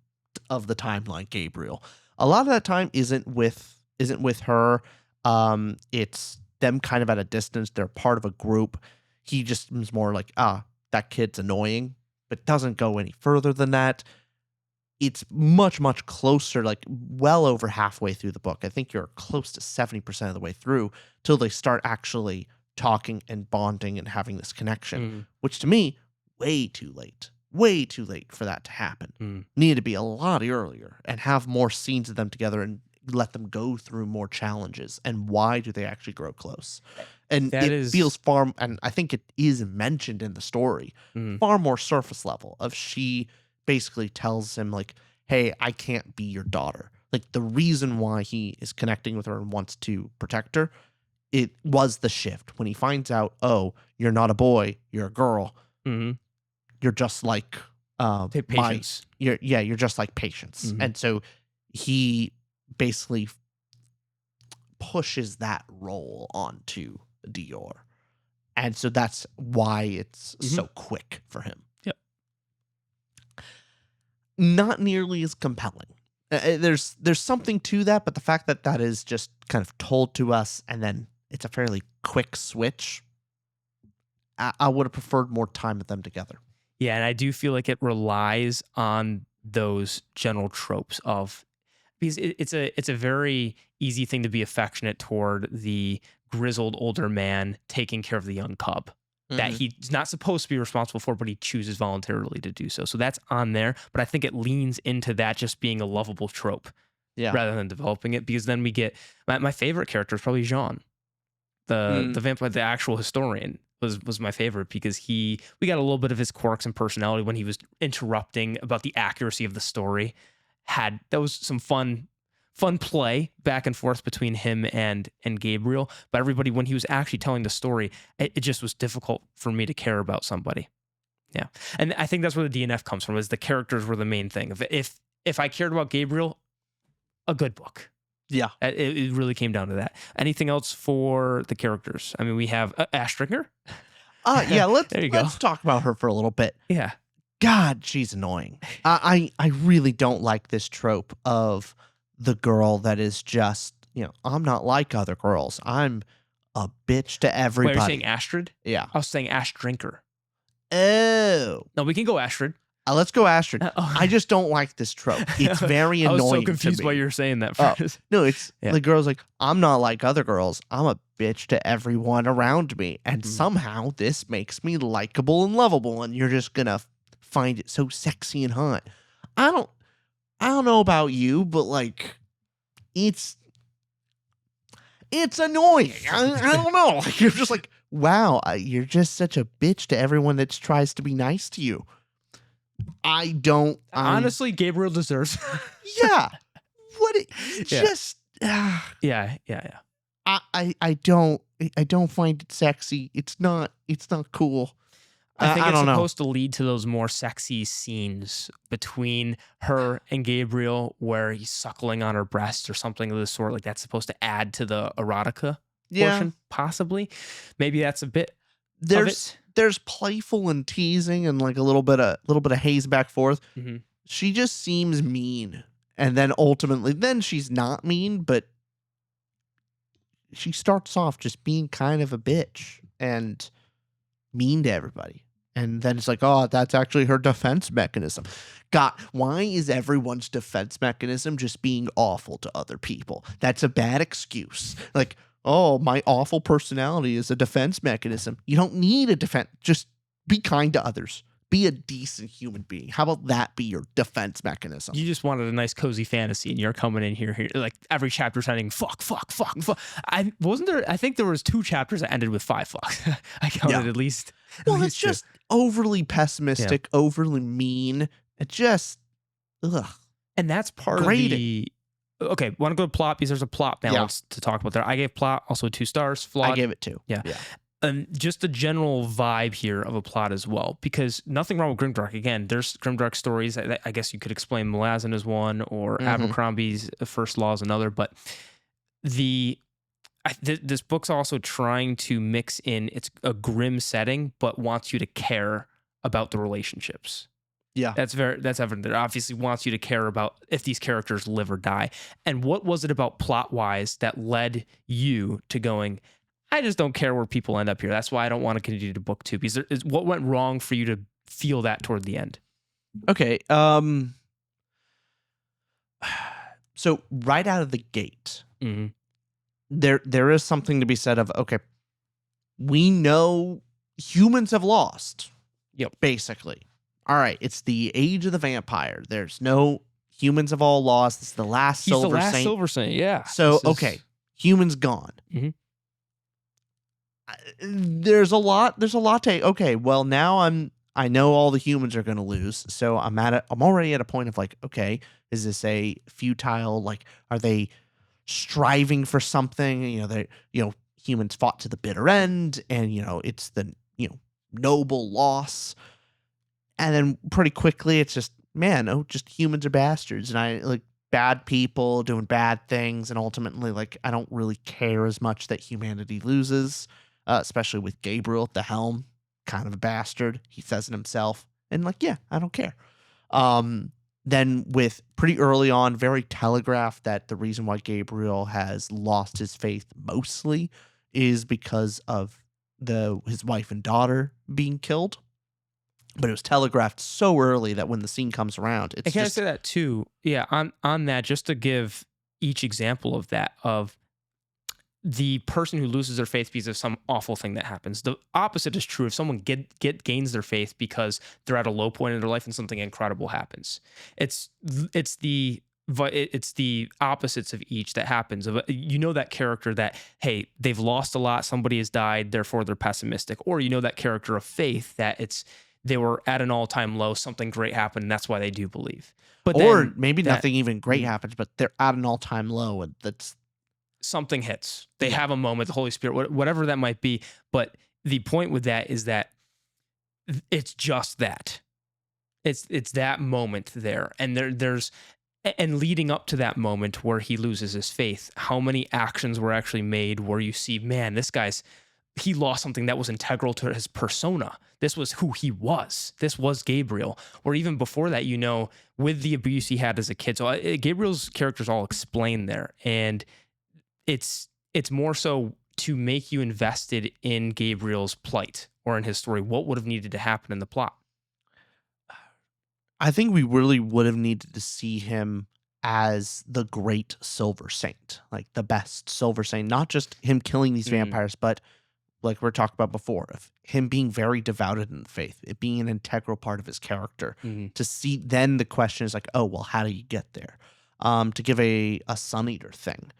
of the timeline Gabriel, a lot of that time isn't with her. It's them kind of at a distance. They're part of a group. He just is more like, that kid's annoying, but doesn't go any further than that. It's much, much closer, like well over halfway through the book. I think you're close to 70% of the way through till they start actually talking and bonding and having this connection, which to me, way too late for that to happen. Needed to be a lot earlier and have more scenes of them together and let them go through more challenges. And why do they actually grow close? And feels far, and I think it is mentioned in the story, far more surface level of she basically tells him like, hey, I can't be your daughter. Like the reason why he is connecting with her and wants to protect her, it was the shift when he finds out, oh, you're not a boy, you're a girl. You're just like Patience. You're just like Patience. And so he basically pushes that role onto Dior. And so that's why it's so quick for him. Yep. Not nearly as compelling. There's something to that, but the fact that is just kind of told to us and then it's a fairly quick switch, I would have preferred more time with them together. Yeah, and I do feel like it relies on those general tropes of, because it's a very easy thing to be affectionate toward the grizzled older man taking care of the young cub that he's not supposed to be responsible for, but he chooses voluntarily to do so. So that's on there, but I think it leans into that just being a lovable trope rather than developing it, because then we get my favorite character is probably Jean, the vampire, the actual historian. Was my favorite because we got a little bit of his quirks and personality when he was interrupting about the accuracy of the story. That was some fun fun play back and forth between him and Gabriel. But everybody, when he was actually telling the story, it just was difficult for me to care about somebody. Yeah, and I think that's where the DNF comes from. Is the characters were the main thing. If I cared about Gabriel, a good book. Yeah, it really came down to that. Anything else for the characters? I mean, we have Astringer. Yeah. There you go. Let's talk about her for a little bit. Yeah. God, she's annoying. I really don't like this trope of the girl that is just, I'm not like other girls. I'm a bitch to everybody. Wait, you're saying Astrid? Yeah. I was saying Astrinker. Oh. No, we can go Astrid. Let's go Astrid. I just don't like this trope. It's very annoying. I was so confused why you were saying that first. No, it's the girl's like, I'm not like other girls. I'm a bitch to everyone around me. And somehow this makes me likable and lovable. And you're just going to find it so sexy and hot. I don't know about you, but like, it's annoying. I don't know. Like, you're just like, wow, you're just such a bitch to everyone that tries to be nice to you. Honestly, Gabriel deserves. Yeah. What? Yeah. I don't find it sexy. It's not cool. I think it's supposed to lead to those more sexy scenes between her and Gabriel where he's suckling on her breast or something of the sort. Like that's supposed to add to the erotica portion, possibly. Maybe that's a bit. There's playful and teasing and like a little bit of haze back forth. Mm-hmm. She just seems mean, and then ultimately, she's not mean, but she starts off just being kind of a bitch and mean to everybody. And then it's like, oh, that's actually her defense mechanism. God, why is everyone's defense mechanism just being awful to other people? That's a bad excuse. Like, oh, my awful personality is a defense mechanism. You don't need a defense. Just be kind to others. Be a decent human being. How about that be your defense mechanism? You just wanted a nice cozy fantasy, and you're coming in here like every chapter's ending fuck. I think there was 2 chapters that ended with 5 fucks. I counted at least. Well, it's just overly pessimistic, overly mean. It just, ugh. And that's part of the. Okay, want to go to plot because there's a plot balance to talk about there. I gave plot also 2 stars. Flawed. I gave it 2. Yeah. And just the general vibe here of a plot as well, because nothing wrong with Grimdark. Again, there's Grimdark stories. I guess you could explain Malazan as one, or Abercrombie's First Law is another. But this book's also trying to mix in. It's a grim setting, but wants you to care about the relationships. Yeah, that's evident. It obviously wants you to care about if these characters live or die. And what was it about plot wise that led you to going, I just don't care where people end up here. That's why I don't want to continue to book 2. Because what went wrong for you to feel that toward the end? Okay. So right out of the gate, there is something to be said of, okay, we know humans have lost. Yep. Basically. All right. It's the age of the vampire. There's no humans have all lost. This is the last Silver Saint. Silver Saint. Yeah. So, okay. Humans gone. Mm-hmm. There's a lot to, okay, well now I know all the humans are going to lose. So I'm already at a point of like, okay, is this a futile, like, are they striving for something? Humans fought to the bitter end and, it's the, noble loss. And then pretty quickly it's just, just humans are bastards. And I like bad people doing bad things. And ultimately, like, I don't really care as much that humanity loses. Especially with Gabriel at the helm, kind of a bastard. He says it himself. And like, yeah, I don't care. Then with pretty early on, very telegraphed that the reason why Gabriel has lost his faith mostly is because of his wife and daughter being killed. But it was telegraphed so early that when the scene comes around, it's I say that too. Yeah, on that, just to give each example of that, of the person who loses their faith because of some awful thing that happens. The opposite is true if someone gains their faith because they're at a low point in their life and something incredible happens. It's the opposites of each that happens. That character that, hey, they've lost a lot, somebody has died, therefore they're pessimistic. Or that character of faith that they were at an all-time low, something great happened, and that's why they do believe. But or then maybe nothing even great happens, but they're at an all-time low, and that's something hits. They have a moment, the Holy Spirit, whatever that might be. But the point with that is that it's just that. It's that moment there, and there's leading up to that moment where he loses his faith, how many actions were actually made where you see, man, he lost something that was integral to his persona. This was who he was. This was Gabriel. Or even before that, with the abuse he had as a kid. So Gabriel's character's all explained there, and it's more so to make you invested in Gabriel's plight or in his story. What would have needed to happen in the plot? I think we really would have needed to see him as the great Silver Saint, like the best Silver Saint, not just him killing these vampires, but like we are talking about before, of him being very devoted in the faith, it being an integral part of his character. To see, then the question is like, oh, well, how do you get there? To give a Sun Eater thing.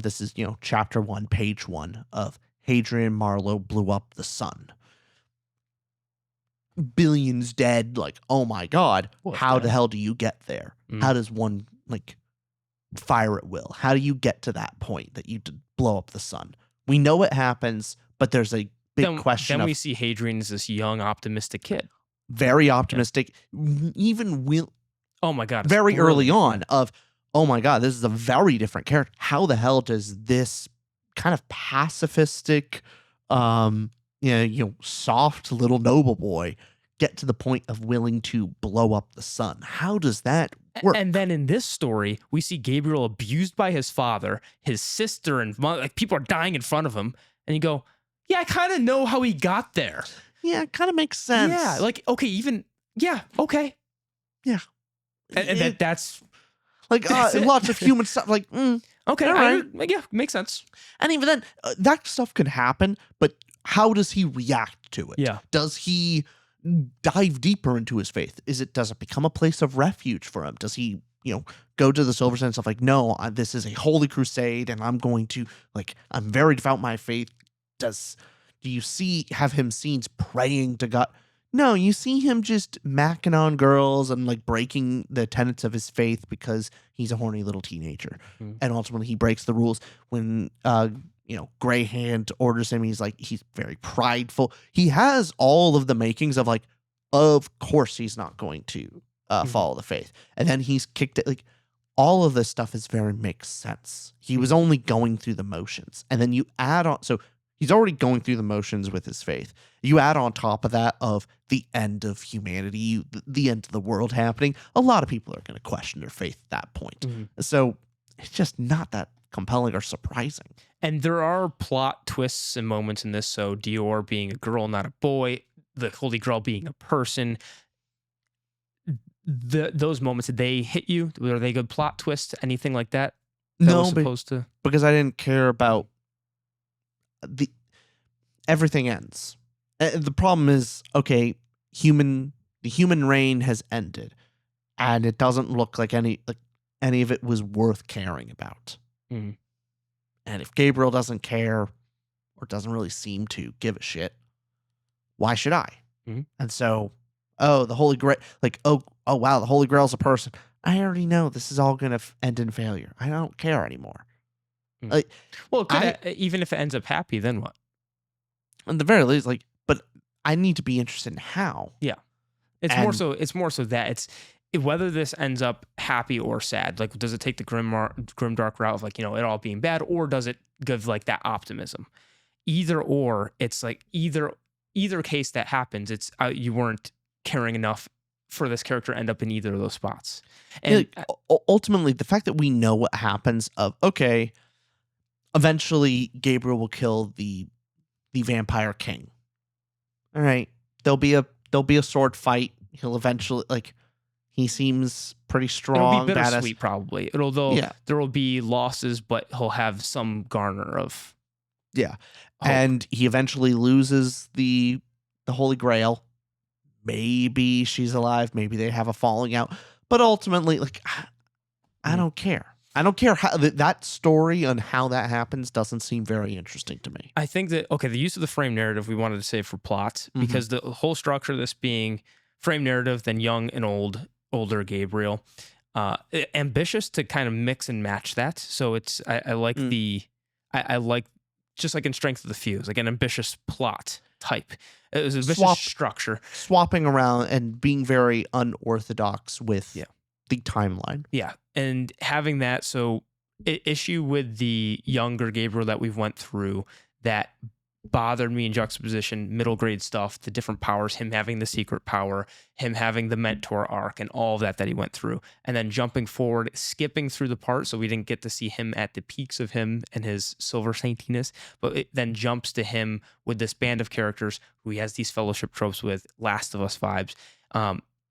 This is, chapter 1, page 1 of Hadrian Marlowe blew up the sun. Billions dead, like, oh my God, how the hell do you get there? How does one, fire at will? How do you get to that point that you blow up the sun? We know it happens, but there's a big question. Then we see Hadrian as this young, optimistic kid. Very optimistic. Even oh my God. Very early on of, oh my God, this is a very different character. How the hell does this kind of pacifistic, soft little noble boy get to the point of willing to blow up the sun? How does that work? And then in this story, we see Gabriel abused by his father, his sister, and mother, people are dying in front of him. And you go, yeah, I kind of know how he got there. Yeah, it kind of makes sense. Yeah, okay. Yeah. And that's... lots of human stuff, okay, all right. Yeah, makes sense. And even then, that stuff could happen, but how does he react to it? Yeah. Does he dive deeper into his faith? Does it become a place of refuge for him? Does he, go to the Silver Saint and stuff like, no, this is a holy crusade, and I'm going to, I'm very devout in my faith. Do you have him scenes praying to God? No, you see him just macking on girls and breaking the tenets of his faith because he's a horny little teenager. And ultimately he breaks the rules when Grey Hand orders him. He's very prideful. He has all of the makings of course he's not going to follow the faith. And then he's kicked it. All of this stuff makes sense. He was only going through the motions. And then you add on, so he's already going through the motions with his faith. You add on top of that of the end of humanity, the end of the world happening. A lot of people are going to question their faith at that point. So it's just not that compelling or surprising. And there are plot twists and moments in this. So Dior being a girl, not a boy, the Holy Grail being a person. Those moments, did they hit you? Were they good plot twists? Anything like that? No, because I didn't care about everything ends. The problem is, okay, the human reign has ended, and it doesn't look like any of it was worth caring about. And if Gabriel doesn't care, or doesn't really seem to give a shit, why should I? And so, the Holy Grail, oh wow, the Holy Grail's a person. I already know this is all gonna end in failure. I don't care anymore. Even if it ends up happy, then what? At the very least, but I need to be interested in how. Yeah, it's more so that it's whether this ends up happy or sad. Does it take the grim dark route of it all being bad, or does it give that optimism? Either or, it's either case that happens, it's you weren't caring enough for this character to end up in either of those spots. And ultimately, the fact that we know what happens eventually Gabriel will kill the vampire king. All right, there'll be a sword fight. He'll eventually he seems pretty strong. It'll be bittersweet, probably. There will be losses, but he'll have some garner of hope. And he eventually loses the Holy Grail. Maybe she's alive. Maybe they have a falling out. But ultimately, I don't care. I don't care how that story on how that happens doesn't seem very interesting to me. I think that, okay, the use of the frame narrative we wanted to save for plot, because the whole structure of this being frame narrative, then young and older Gabriel, ambitious to kind of mix and match that. So it's, I like I like, just like in Strength of the Fuse, like an ambitious plot type. It was a ambitious structure. Swapping around and being very unorthodox with the timeline. Yeah. And having that, so issue with the younger Gabriel that we've went through that bothered me in juxtaposition, middle grade stuff, the different powers, him having the secret power, him having the mentor arc, and all of that he went through. And then jumping forward, skipping through the part, so we didn't get to see him at the peaks of him and his silver saintiness, but it then jumps to him with this band of characters who he has these fellowship tropes with, Last of Us vibes.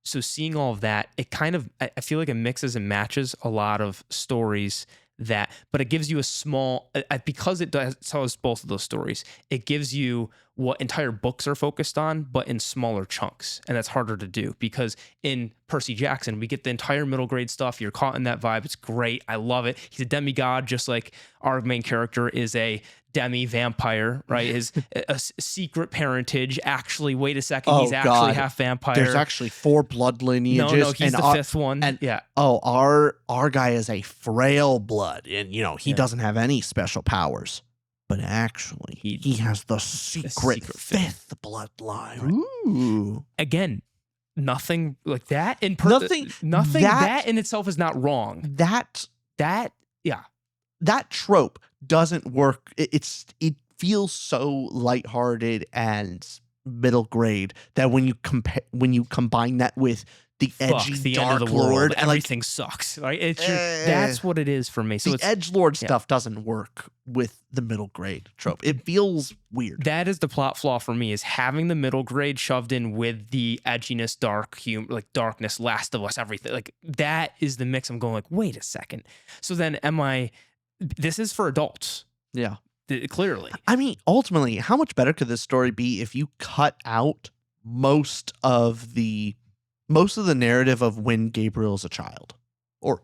So seeing all of that, it kind of, I feel like it mixes and matches a lot of stories but it gives you a small, because it tells both of those stories, it gives you what entire books are focused on, but in smaller chunks. And that's harder to do because in Percy Jackson, we get the entire middle grade stuff. You're caught in that vibe. It's great. I love it. He's a demigod, just like our main character is a demi-vampire, right? His a secret parentage. Actually, wait a second, he's actually half vampire. There's actually 4 blood lineages. No, he's the 5th one. And yeah. Our guy is a frail blood, and he doesn't have any special powers. But actually, he has the secret 5th bloodline. Ooh. Again, nothing like that. Nothing that in itself is not wrong. That trope doesn't work. It feels so lighthearted and middle grade that when you combine that with the edgy Dark Lord, and everything sucks. Right? That's what it is for me. So the edgelord stuff doesn't work with the middle grade trope. It feels weird. That is the plot flaw for me: is having the middle grade shoved in with the edginess, dark humor, like darkness, Last of Us, everything. Like that is the mix. I'm going like, wait a second. So then, this is for adults. Yeah, clearly. I mean, ultimately, how much better could this story be if you cut out most of the narrative of when Gabriel's a child, or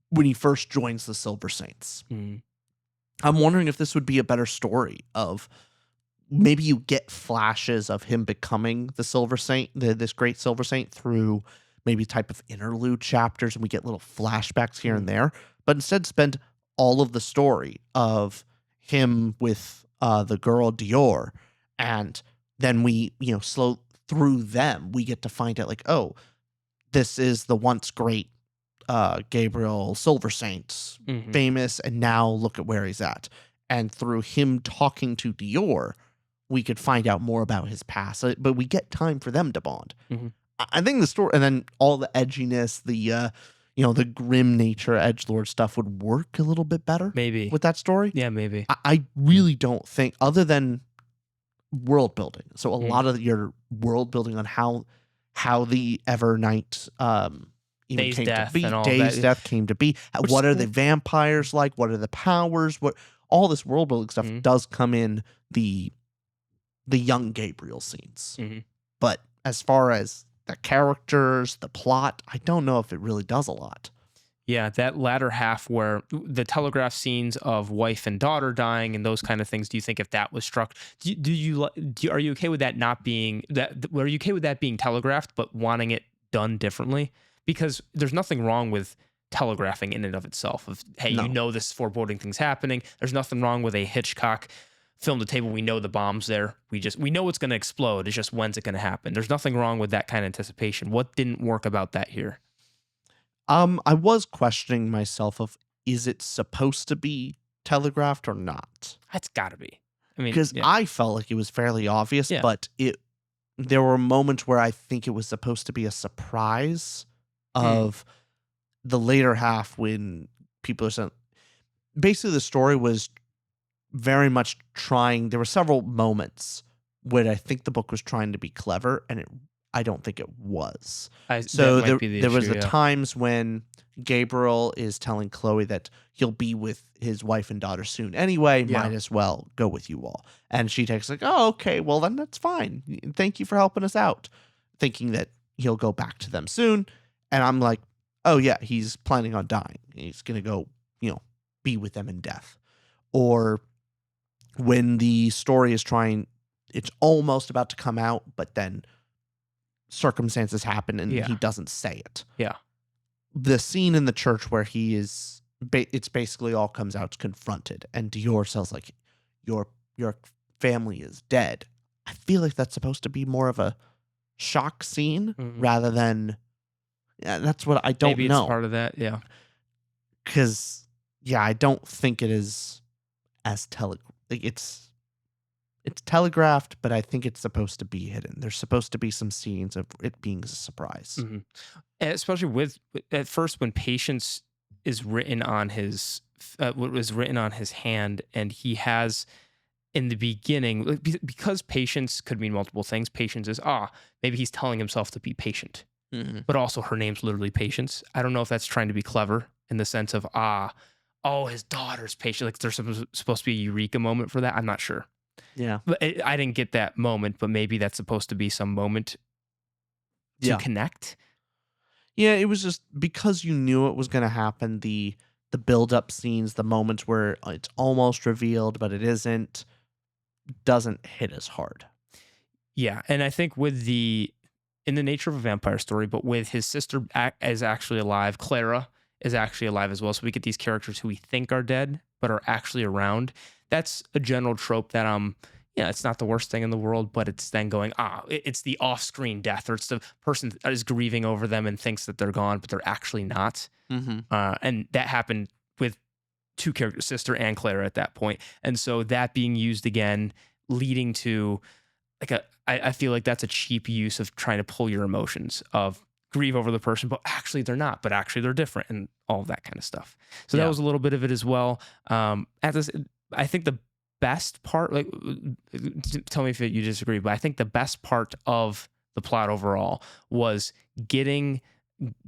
when he first joins the Silver Saints? I'm wondering if this would be a better story of maybe you get flashes of him becoming the Silver Saint, this great Silver Saint, through maybe type of interlude chapters, and we get little flashbacks here and there, but instead spend all of the story of him with the girl Dior, and then we, slow through them, we get to find out like, oh, this is the once great Gabriel Silver Saint, famous, and now look at where he's at. And through him talking to Dior, we could find out more about his past, but we get time for them to bond. I think the story, and then all the edginess, the grim nature, edgelord stuff would work a little bit better, maybe, with that story. Yeah, maybe. I really don't think, other than world building. So a lot of your world building on how the Evernight Days came Death to be, and all Days that. Death came to be. What are the vampires like? What are the powers? What all this world building stuff does come in the young Gabriel scenes. But as far as the characters, the plot, I don't know if it really does a lot. Yeah, that latter half where the telegraph scenes of wife and daughter dying and those kind of things. Do you think if that was struck, are you okay with that not being that? Are you okay with that being telegraphed, but wanting it done differently? Because there's nothing wrong with telegraphing in and of itself. Of hey, this foreboding thing's happening. There's nothing wrong with a Hitchcock film to table. We know the bomb's there. We know it's going to explode. It's just when's it going to happen. There's nothing wrong with that kind of anticipation. What didn't work about that here? I was questioning myself of, is it supposed to be telegraphed or not? That's got to be. I mean, because I felt like it was fairly obvious, but there were moments where I think it was supposed to be a surprise of the later half when people are saying, basically the story was very much trying. There were several moments where I think the book was trying to be clever, and I don't think it was. So there was the times when Gabriel is telling Chloe that he'll be with his wife and daughter soon anyway, might as well go with you all. And she takes like, oh, okay, well then that's fine. Thank you for helping us out. Thinking that he'll go back to them soon. And I'm like, oh yeah, he's planning on dying. He's going to go be with them in death. Or when the story is it's almost about to come out, but then circumstances happen and he doesn't say it. Yeah. The scene in the church where he is, it's basically all comes out confronted, and Dior says like, your family is dead. I feel like that's supposed to be more of a shock scene rather than, that's what I don't know. Maybe it's part of that, yeah. Because, I don't think it is as it's telegraphed, but I think it's supposed to be hidden. There's supposed to be some scenes of it being a surprise. Mm-hmm. And especially at first when Patience is written on his, what was written on his hand, and he has in the beginning, because patience could mean multiple things. Patience is, maybe he's telling himself to be patient, but also her name's literally Patience. I don't know if that's trying to be clever in the sense of, his daughter's patient. Like there's supposed to be a eureka moment for that. I'm not sure. Yeah. But I didn't get that moment, but maybe that's supposed to be some moment to connect. Yeah, it was just because you knew it was going to happen. The build-up scenes, the moments where it's almost revealed, but it isn't, doesn't hit as hard. Yeah, and I think in the nature of a vampire story, but with his sister is actually alive, Clara is actually alive as well. So we get these characters who we think are dead, but are actually around. That's a general trope that it's not the worst thing in the world, but it's then going, it's the off-screen death, or it's the person that is grieving over them and thinks that they're gone, but they're actually not. And that happened with two characters, sister and Clara at that point. And so that being used again, leading to I feel like that's a cheap use of trying to pull your emotions of grieve over the person, but actually they're not, but actually they're different, and all of that kind of stuff. So that was a little bit of it as well. I think the best part, tell me if you disagree, but I think the best part of the plot overall was getting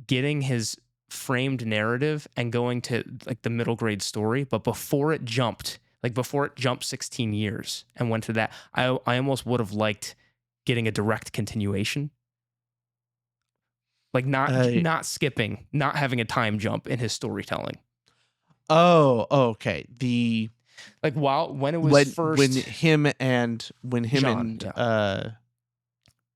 his framed narrative and going to like the middle grade story, but before it jumped 16 years and went to that, I almost would have liked getting a direct continuation. Like not skipping, not having a time jump in his storytelling. Oh, okay. When it was first, when him and Jean,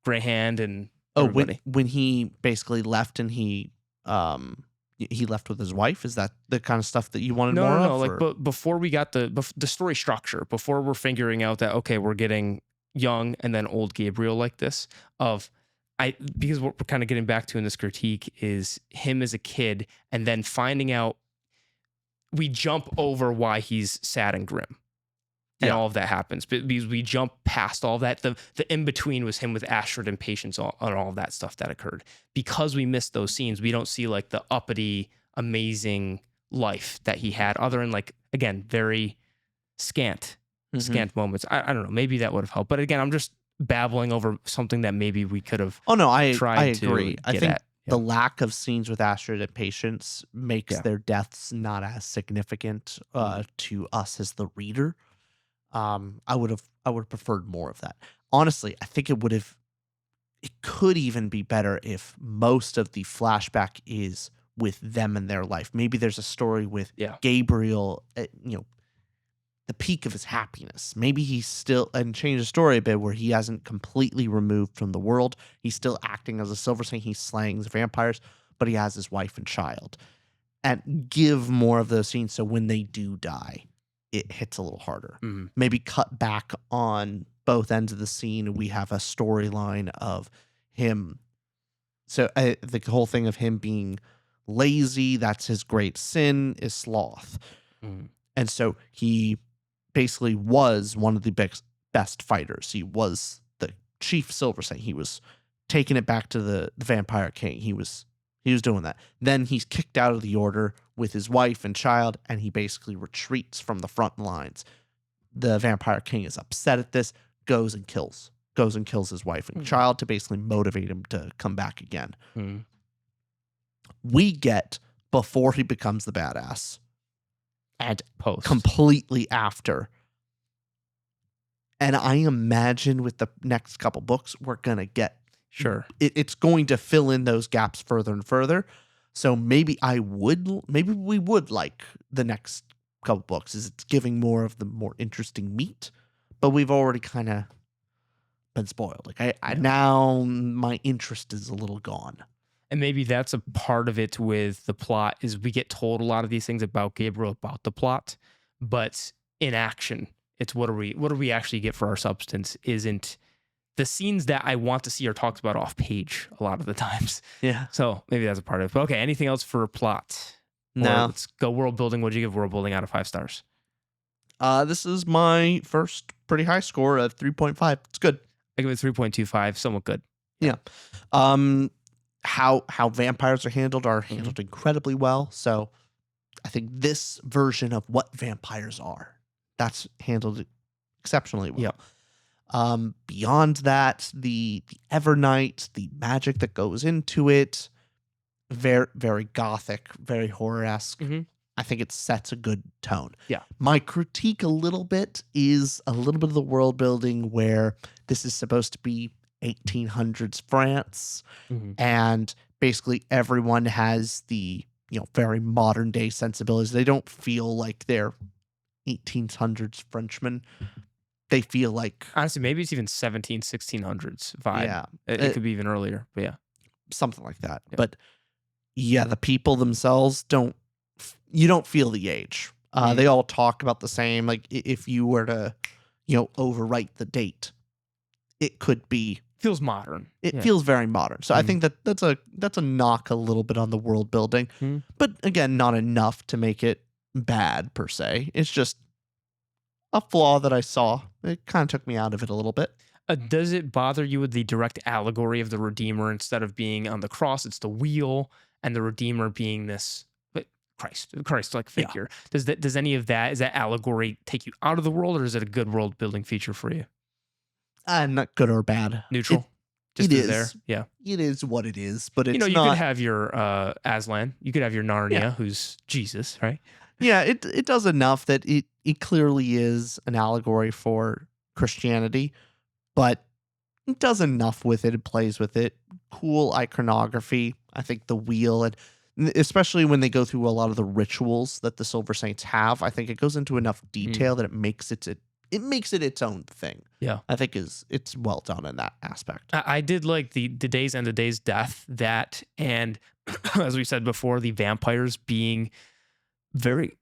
Greyhand and everybody. when he basically left and he left with his wife. Is that the kind of stuff that you wanted more of? No. But before we got the story structure, before we're figuring out that okay, we're getting young and then old Gabriel like this because what we're kind of getting back to in this critique is him as a kid and then finding out we jump over why he's sad and grim and all of that happens. But because we jump past all that, the in-between was him with Astrid and Patience and all of that stuff that occurred. Because we missed those scenes, we don't see like the uppity, amazing life that he had other than like, again, very scant moments. I don't know. Maybe that would have helped. But again, I'm just babbling over something that maybe we could have I To agree. I think the lack of scenes with Astrid and Patience makes their deaths not as significant to us as the reader. I would have preferred more of that. Honestly, I think it could even be better if most of the flashback is with them and their life. Maybe there's a story with Gabriel, the peak of his happiness. Maybe he's still, and change the story a bit where he hasn't completely removed from the world. He's still acting as a Silver Saint. He's slaying the vampires, but he has his wife and child. And give more of those scenes so when they do die, it hits a little harder. Maybe cut back on both ends of the scene. We have a storyline of him. So the whole thing of him being lazy, that's his great sin, is sloth. And so he basically was one of the best fighters. He was the chief Silver Saint. He was taking it back to the Vampire King. He was doing that. Then he's kicked out of the order with his wife and child, and he basically retreats from the front lines. The Vampire King is upset at this, goes and kills his wife and child to basically motivate him to come back again. We get before he becomes the badass and completely after. And I imagine with the next couple books, we're going to get it's going to fill in those gaps further and further. So maybe we would like the next couple books, is it's giving more of the more interesting meat, but we've already kind of been spoiled. Like I now my interest is a little gone. And maybe that's a part of it with the plot, is we get told a lot of these things about Gabriel, about the plot, but in action, it's what do we actually get for our substance isn't the scenes that I want to see are talked about off page a lot of the times. Yeah. So maybe that's a part of it. But okay, anything else for plot? No. Let's go world building. What'd you give world building out of 5 stars? This is my first pretty high score of 3.5. It's good. I give it 3.25, somewhat good. Yeah. How vampires are handled incredibly well. So I think this version of what vampires are, that's handled exceptionally well. Yep. Beyond that, the Evernight, the magic that goes into it, very, very gothic, very horror-esque. Mm-hmm. I think it sets a good tone. Yeah. My critique a little bit is a little bit of the world building where this is supposed to be 1800s France, and basically everyone has the very modern day sensibilities. They don't feel like they're 1800s Frenchmen. They feel like, honestly, maybe it's even 1600s vibe. Yeah, it could be even earlier, but yeah, something like that. Yeah. But yeah, the people themselves you don't feel the age. They all talk about the same. Like if you were to overwrite the date, it could be feels modern. It feels very modern. So I think that's a knock a little bit on the world building, but again, not enough to make it bad per se. It's just a flaw that I saw. It kind of took me out of it a little bit. Does it bother you with the direct allegory of the Redeemer? Instead of being on the cross, it's the wheel, and the Redeemer being this Christ-like figure. Yeah. Does any of that, is that allegory take you out of the world, or is it a good world building feature for you? Not good or bad. Neutral. It is there. Yeah. It is what it is, but it's you not. Could have your Aslan. You could have your Narnia, who's Jesus, right? Yeah, it does enough that it clearly is an allegory for Christianity, but it does enough with it. It plays with it. Cool iconography. I think the wheel, and especially when they go through a lot of the rituals that the Silver Saints have, I think it goes into enough detail that it makes it its own thing. Yeah. I think it's well done in that aspect. I did like the days and the day's death, that, and as we said before, the vampires being very,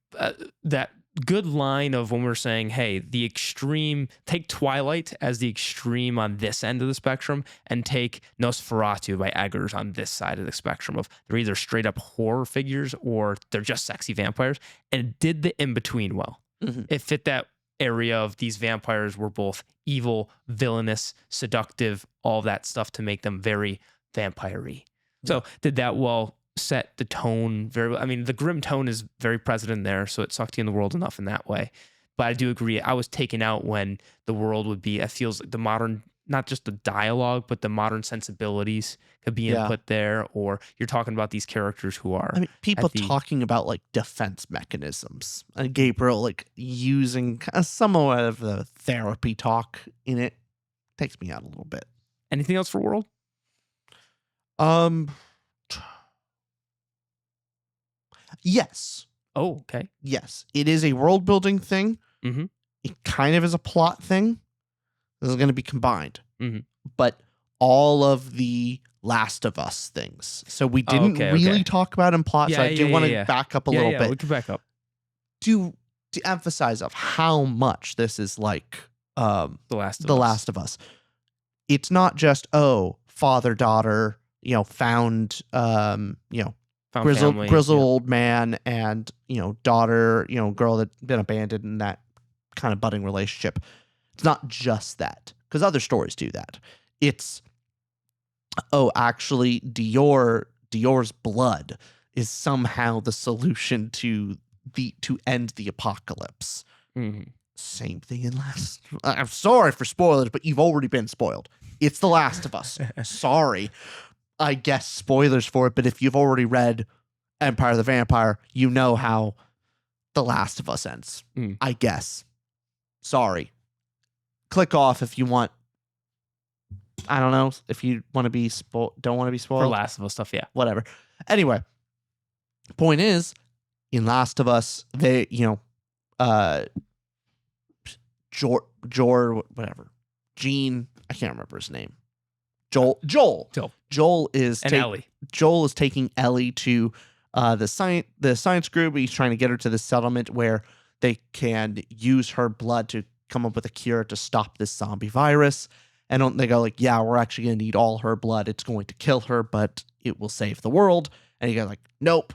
that good line of when we're saying, hey, the extreme, take Twilight as the extreme on this end of the spectrum, and take Nosferatu by Eggers on this side of the spectrum of they're either straight up horror figures or they're just sexy vampires, and it did the in-between well. It fit that area of these vampires were both evil, villainous, seductive, all that stuff to make them very vampire-y. So did that well set the tone very well. I mean, the grim tone is very present in there, so it sucked you in the world enough in that way. But I do agree, I was taken out when the world would be, it feels like the modern, not just the dialogue, but the modern sensibilities could be input there, or you're talking about these characters who are... I mean, people talking about like defense mechanisms, and Gabriel like using somewhat of the therapy talk in it takes me out a little bit. Anything else for world? Yes. Oh, okay. Yes. It is a world building thing. It kind of is a plot thing. This is going to be combined. But all of the Last of Us things. So we didn't really talk about in plot. So I do want to back up a little bit. We can back up. To emphasize of how much this is like The Last of Us. It's not just, father, daughter, found grizzled old man and daughter, girl that's been abandoned in that kind of budding relationship. It's not just that, because other stories do that. It's actually Dior's blood is somehow the solution to end the apocalypse. Same thing in Last. I'm sorry for spoilers, but you've already been spoiled. It's The Last of Us. Sorry. I guess spoilers for it, but if you've already read Empire of the Vampire, you know how The Last of Us ends. I guess. Sorry. Click off if you want. I don't know if you want to be don't want to be spoiled. For Last of Us stuff, yeah. Whatever. Anyway, Point is, in Last of Us, they, whatever, Gene, I can't remember his name. Joel is Ellie. Joel is taking Ellie to the science group. He's trying to get her to the settlement where they can use her blood to come up with a cure to stop this zombie virus. And they go like, yeah, we're actually going to need all her blood. It's going to kill her, but it will save the world. And he goes like, nope,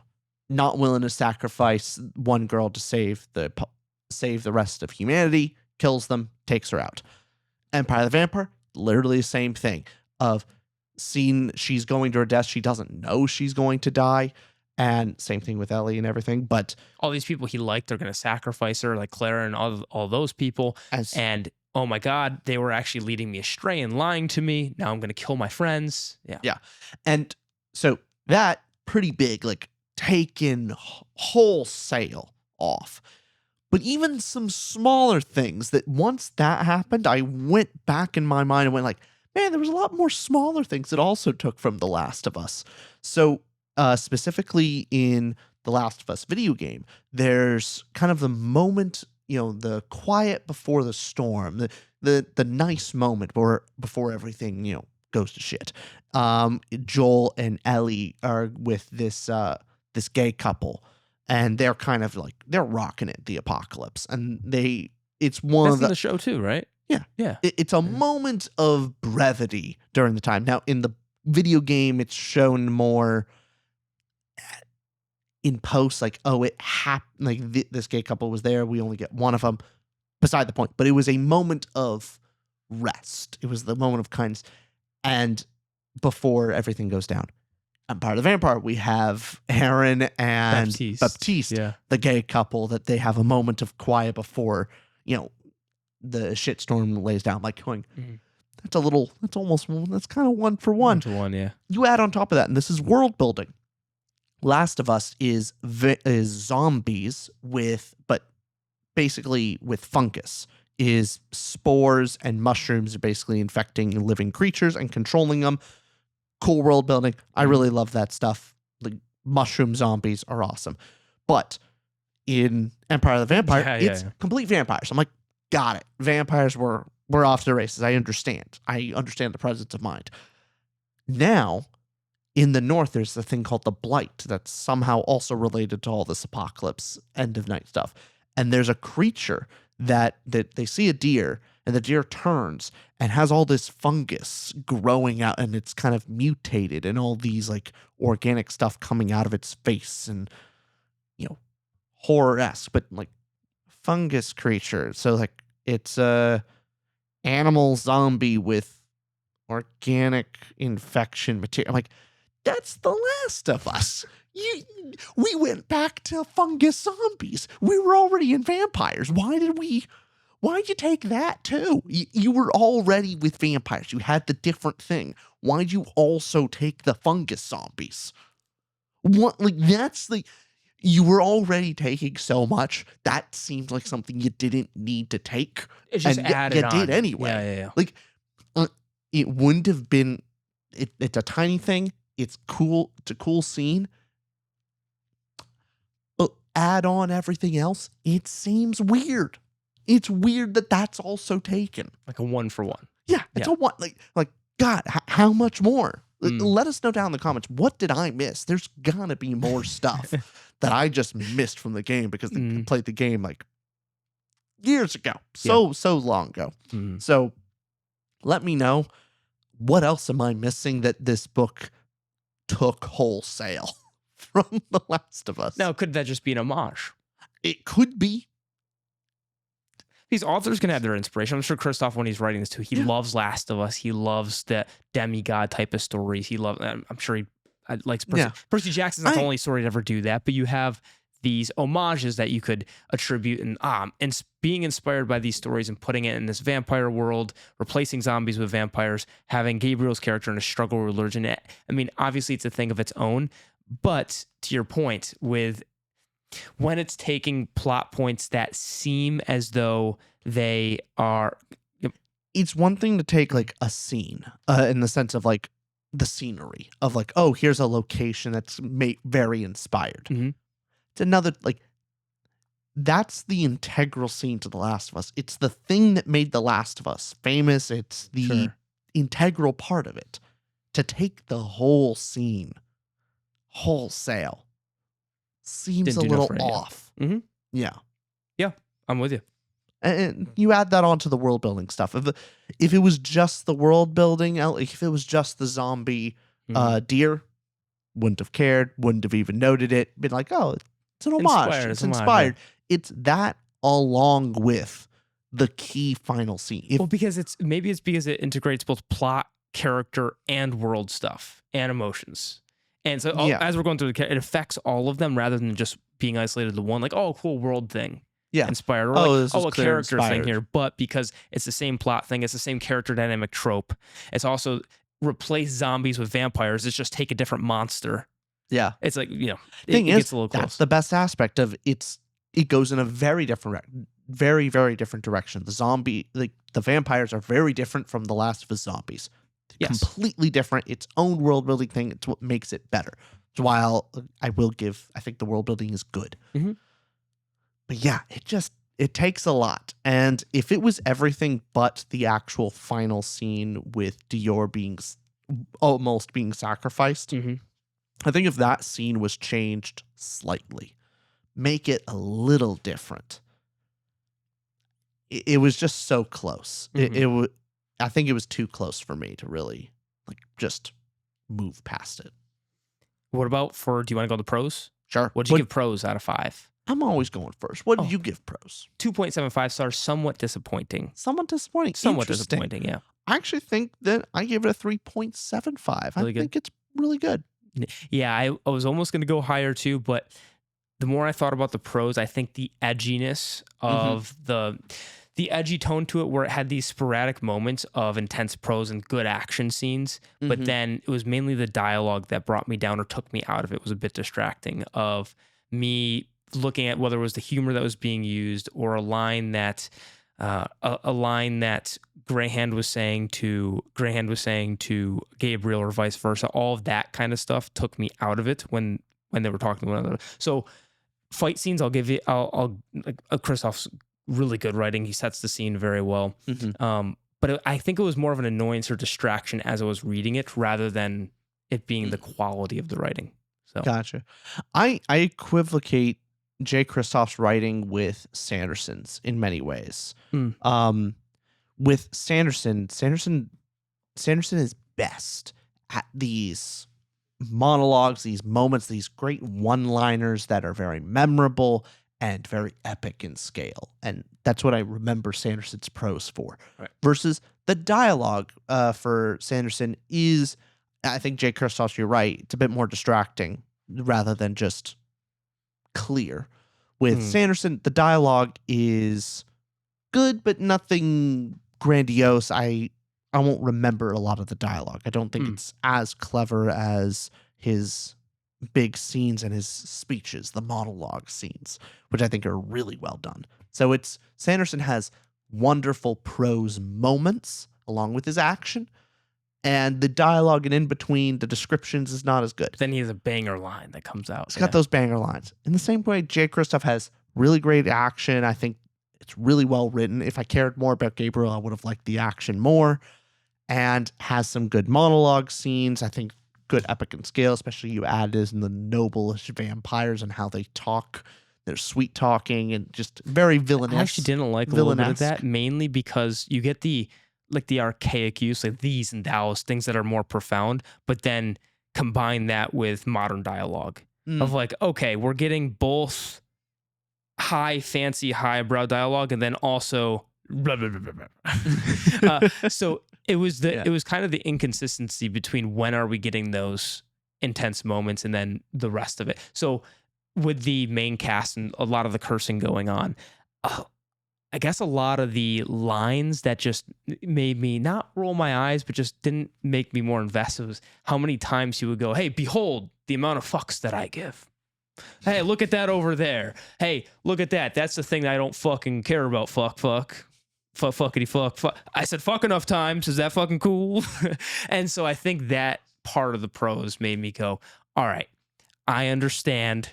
not willing to sacrifice one girl to save the rest of humanity. Kills them, takes her out. Empire of the Vampire, literally the same thing. Of seeing she's going to her death, she doesn't know she's going to die. And same thing with Ellie and everything. But all these people he liked, they're going to sacrifice her, like Clara and all those people. And oh my God, they were actually leading me astray and lying to me. Now I'm going to kill my friends. Yeah. And so that pretty big, like taken wholesale off. But even some smaller things that once that happened, I went back in my mind and went like, man, there was a lot more smaller things that also took from The Last of Us. So specifically in The Last of Us video game, there's kind of the moment, the quiet before the storm, the nice moment before everything, goes to shit. Joel and Ellie are with this gay couple, and they're kind of like, they're rocking it, the apocalypse. And it's one That's in the show too, right? Yeah. It's a moment of brevity during the time. Now, in the video game, it's shown more in post, like, oh, it happened, like this gay couple was there. We only get one of them. Beside the point. But it was a moment of rest. It was the moment of kindness. And before everything goes down. Empire of the Vampire, we have Aaron and Baptiste, the gay couple, that they have a moment of quiet before, the shitstorm lays down, like going, that's kind of one for one. 1-to-1, yeah. You add on top of that, and this is world building. Last of Us is zombies but basically with fungus. Is spores and mushrooms are basically infecting living creatures and controlling them. Cool world building. I really love that stuff. Like mushroom zombies are awesome. But in Empire of the Vampire, it's complete vampires. I'm like, got it. Vampires were off to the races. I understand. The presence of mind. Now, in the north, there's a thing called the Blight that's somehow also related to all this apocalypse, end of night stuff. And there's a creature that they see a deer, and the deer turns and has all this fungus growing out, and it's kind of mutated, and all these like organic stuff coming out of its face, and horror-esque, but like fungus creature. So like it's a animal zombie with organic infection material. I'm like, that's The Last of Us. We went back to fungus zombies. We were already in vampires. Why'd you take that too? You were already with vampires. You had the different thing. Why'd you also take the fungus zombies? What, like, you were already taking so much. That seemed like something you didn't need to take. It's just added on. You did anyway. Yeah. Like, it wouldn't have been, it's a tiny thing. It's cool. It's a cool scene. But add on everything else, it seems weird. It's weird that that's also taken. Like a 1-for-1. Yeah, it's a one. Like God, how much more? Let us know down in the comments. What did I miss? There's gotta be more stuff that I just missed from the game because I played the game like years ago, so long ago. So let me know, what else am I missing that this book took wholesale from The Last of Us? Now, could that just be an homage? It could be. These authors can have their inspiration. I'm sure Christoph, when he's writing this too, he loves Last of Us. He loves the demigod type of stories. I'm sure he likes Percy. Yeah. Percy Jackson's not the only story to ever do that, but you have these homages that you could attribute and being inspired by these stories and putting it in this vampire world, replacing zombies with vampires, having Gabriel's character in a struggle with religion. I mean, obviously it's a thing of its own, but to your point, with when it's taking plot points that seem as though they are, it's one thing to take like a scene in the sense of like the scenery of like, oh, here's a location that's very inspired. Mhm. It's another, like, that's the integral scene to The Last of Us. It's the thing that made The Last of Us famous. It's the Sure. integral part of it. To take the whole scene wholesale seems Didn't a do little enough right, yeah. off. Mhm. Yeah. Yeah, I'm with you. And you add that onto the world building stuff. If it was just the world building, if it was just the zombie Mhm. deer, wouldn't have cared, wouldn't have even noted it. Been like, oh, it's an homage. Inspired, It's it's homage, yeah. inspired. It's that along with the key final scene. Well, because it's because it integrates both plot, character, and world stuff and emotions. And so Yeah. as we're going through it affects all of them rather than just being isolated to one, like, oh, cool world thing. Yeah. Inspired. Or Oh, like, this is a clear character inspired. thing here. But because it's the same plot thing, it's the same character dynamic trope. It's also replace zombies with vampires. It's just take a different monster. Yeah. It's like, it that's gets a little close. the best aspect of it goes in a very different very, very different direction. The vampires are very different from The Last of Us zombies. Yes. Completely different. Its own world building thing. It's what makes it better. So while I think the world building is good. Mhm. But yeah, it takes a lot. And if it was everything but the actual final scene with Dior almost being sacrificed, Mhm. I think if that scene was changed slightly, make it a little different. It was just so close. Mhm. I think it was too close for me to really just move past it. What about do you want to go to Prose? Sure. What'd you give Prose out of 5? I'm always going first. What did Oh. you give Prose? 2.75 stars, somewhat disappointing. Somewhat disappointing. Somewhat Interesting. disappointing, yeah. I actually think that I gave it a 3.75. Really I good? think it's really good. Yeah, I was almost going to go higher too, but the more I thought about the Prose, I think the edginess of the edgy tone to it, where it had these sporadic moments of intense prose and good action scenes, but then it was mainly the dialogue that brought me down or took me out of it. It was a bit distracting of me looking at whether it was the humor that was being used or a line that Greyhand was saying to Gabriel or vice versa. All of that kind of stuff took me out of it when they were talking to one another. So fight scenes, Christoph's really good writing. He sets the scene very well. But I think it was more of an annoyance or distraction as I was reading it rather than it being the quality of the writing. So Gotcha. I equivocate Jay Kristoff's writing with Sanderson's in many ways. With Sanderson is best at these monologues, these moments, these great one-liners that are very memorable and very epic in scale. And that's what I remember Sanderson's prose for. Right. Versus the dialogue for Sanderson is, I think Jay Kristoff, you're right, it's a bit more distracting rather than just clear. With Sanderson, the dialogue is good, but nothing grandiose. I won't remember a lot of the dialogue. I don't think it's as clever as his big scenes and his speeches, the monologue scenes, which I think are really well done. So Sanderson has wonderful prose moments along with his action, and the dialogue and in between the descriptions is not as good. Then he has a banger line that comes out. He's got those banger lines. In the same way, Jay Kristoff has really great action. I think it's really well written. If I cared more about Gabriel, I would have liked the action more. And has some good monologue scenes. I think good epic and scale, especially you add this in the noblish vampires and how they talk. They're sweet talking and just very villainous. I actually didn't like a little bit of that, mainly because you get the archaic use, like these and thous, things that are more profound, but then combine that with modern dialogue of like, okay, we're getting both high fancy highbrow dialogue and then also blah, blah, blah, blah, blah. So it was it was kind of the inconsistency between when are we getting those intense moments and then the rest of it. So with the main cast and a lot of the cursing going on, I guess a lot of the lines that just made me not roll my eyes, but just didn't make me more invested was how many times he would go, hey, behold the amount of fucks that I give. Hey, look at that over there. Hey, look at that. That's the thing that I don't fucking care about. Fuckity fuck. I said fuck enough times. Is that fucking cool? And so I think that part of the prose made me go, all right, I understand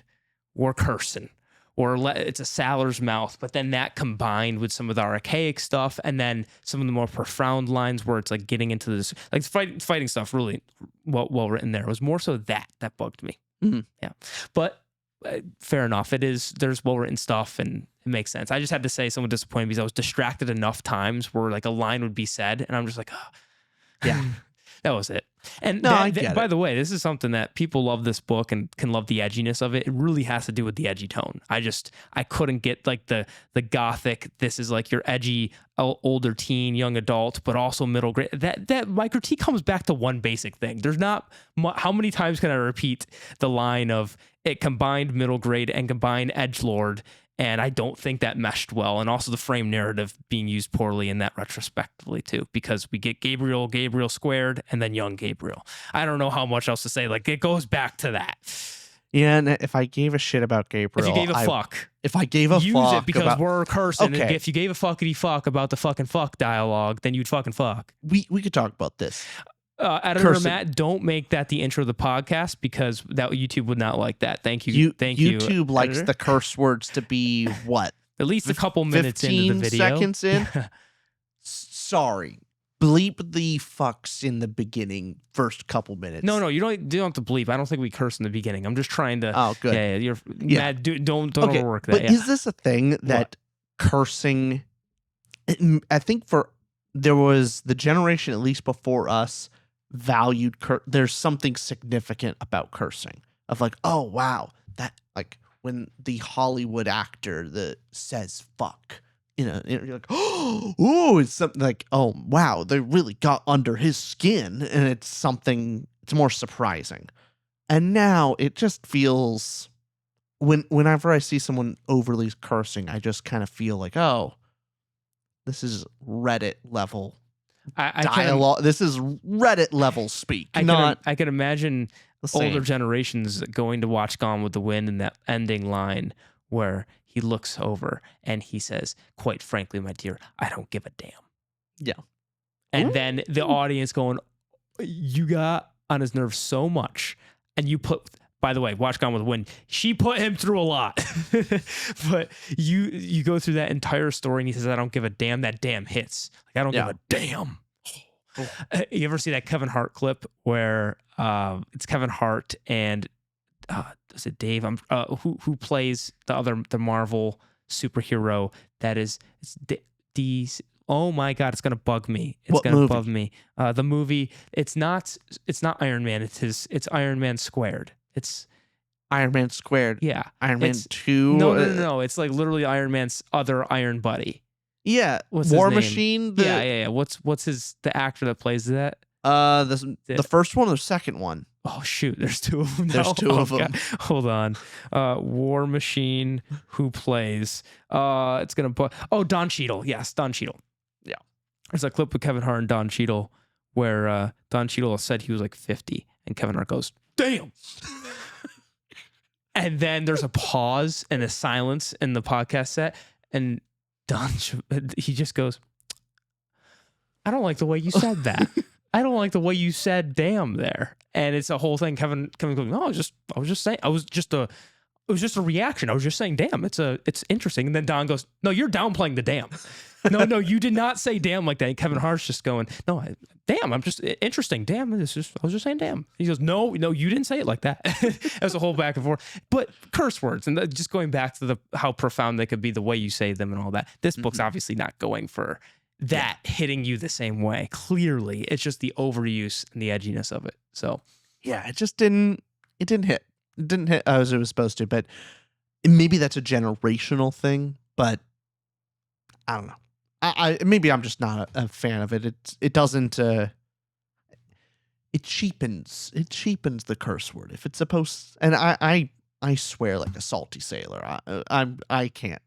we're cursing. Or it's a sailor's mouth, but then that combined with some of the archaic stuff, and then some of the more profound lines where it's like getting into this, like fighting stuff, really well written there. It was more so that bugged me. Mm-hmm. Yeah, but fair enough. There's well written stuff, and it makes sense. I just had to say, someone disappointed because I was distracted enough times where like a line would be said, and I'm just like, oh. Yeah. That was it. And no, I get by it. the way, this is something that people love this book and can love the edginess of it. It really has to do with the edgy tone. I couldn't get like the gothic. This is like your edgy older teen, young adult, but also middle grade. That my critique comes back to one basic thing. There's not how many times can I repeat the line of it combined middle grade and combined edgelord. And I don't think that meshed well. And also the frame narrative being used poorly in that retrospectively too, because we get Gabriel squared, and then young Gabriel. I don't know how much else to say. Like, it goes back to that. Yeah, and if I gave a shit about Gabriel, if you gave a fuck, if I gave a use fuck it because we're cursing. Okay. And if you gave a fuckity fuck about the fucking fuck dialogue, then you'd fucking fuck. We could talk about this. Editor Cursing. Matt, don't make that the intro of the podcast, because that YouTube would not like that. Thank you. Thank you. YouTube likes the curse words to be what? At least a couple minutes into the video. 15 seconds in? Sorry. Bleep the fucks in the beginning, first couple minutes. No, you don't have to bleep. I don't think we curse in the beginning. I'm just trying to. Oh, good. Yeah. Matt, don't okay, overwork that. But yeah. is this a thing that cursing? I think there was the generation, at least before us, valued there's something significant about cursing, of like, oh wow, that, like when the Hollywood actor that says fuck, you're like, oh, it's something like, oh wow, they really got under his skin, and it's more surprising. And now it just feels, whenever I see someone overly cursing, I just kind of feel like, oh, this is Reddit level dialogue. This is Reddit level speak. I can imagine older generations going to watch Gone with the Wind, and that ending line where he looks over and he says, "Quite frankly, my dear, I don't give a damn." Yeah. And then the audience going, "You got on his nerves so much," and you put. By the way, watch Gone with the Wind. She put him through a lot. But you go through that entire story and he says, "I don't give a damn." That damn hits. Like, I don't give a damn. Oh. You ever see that Kevin Hart clip where it's Kevin Hart and is it Dave? Who plays the Marvel superhero that is oh my God, it's gonna bug me. It's gonna bug me. The movie. It's not Iron Man. It's Iron Man squared. It's Iron Man squared. Yeah. Iron Man 2. No. It's like literally Iron Man's other Iron buddy. Yeah. What's War his Machine. name? Yeah. What's the actor that plays that? The first one or the second one? Oh shoot, there's two of them. There's two of them. God. Hold on. War Machine, who plays? It's gonna put. Oh, Don Cheadle. Yes, Don Cheadle. Yeah. There's a clip with Kevin Hart and Don Cheadle where Don Cheadle said he was like 50, and Kevin Hart goes, "Damn." And then there's a pause and a silence in the podcast set, and he just goes, "I don't like the way you said that. I don't like the way you said damn there." And it's a whole thing. Kevin goes, "No, I was just saying. It was just a reaction. I was just saying damn. It's interesting." And then Don goes, "No, you're downplaying the damn. No, you did not say damn like that." And Kevin Hart's just going, "No, damn, I'm just interesting. Damn, I was just saying damn." He goes, No, you didn't say it like that." It was a whole back and forth. But curse words, and just going back to how profound they could be, the way you say them and all that. This book's obviously not going for that hitting you the same way. Clearly, it's just the overuse and the edginess of it. So yeah, it just didn't hit. It didn't hit as it was supposed to. But maybe that's a generational thing. But I don't know. Maybe I'm just not a fan of it. It doesn't. It cheapens the curse word if it's supposed. And I swear like a salty sailor. I can't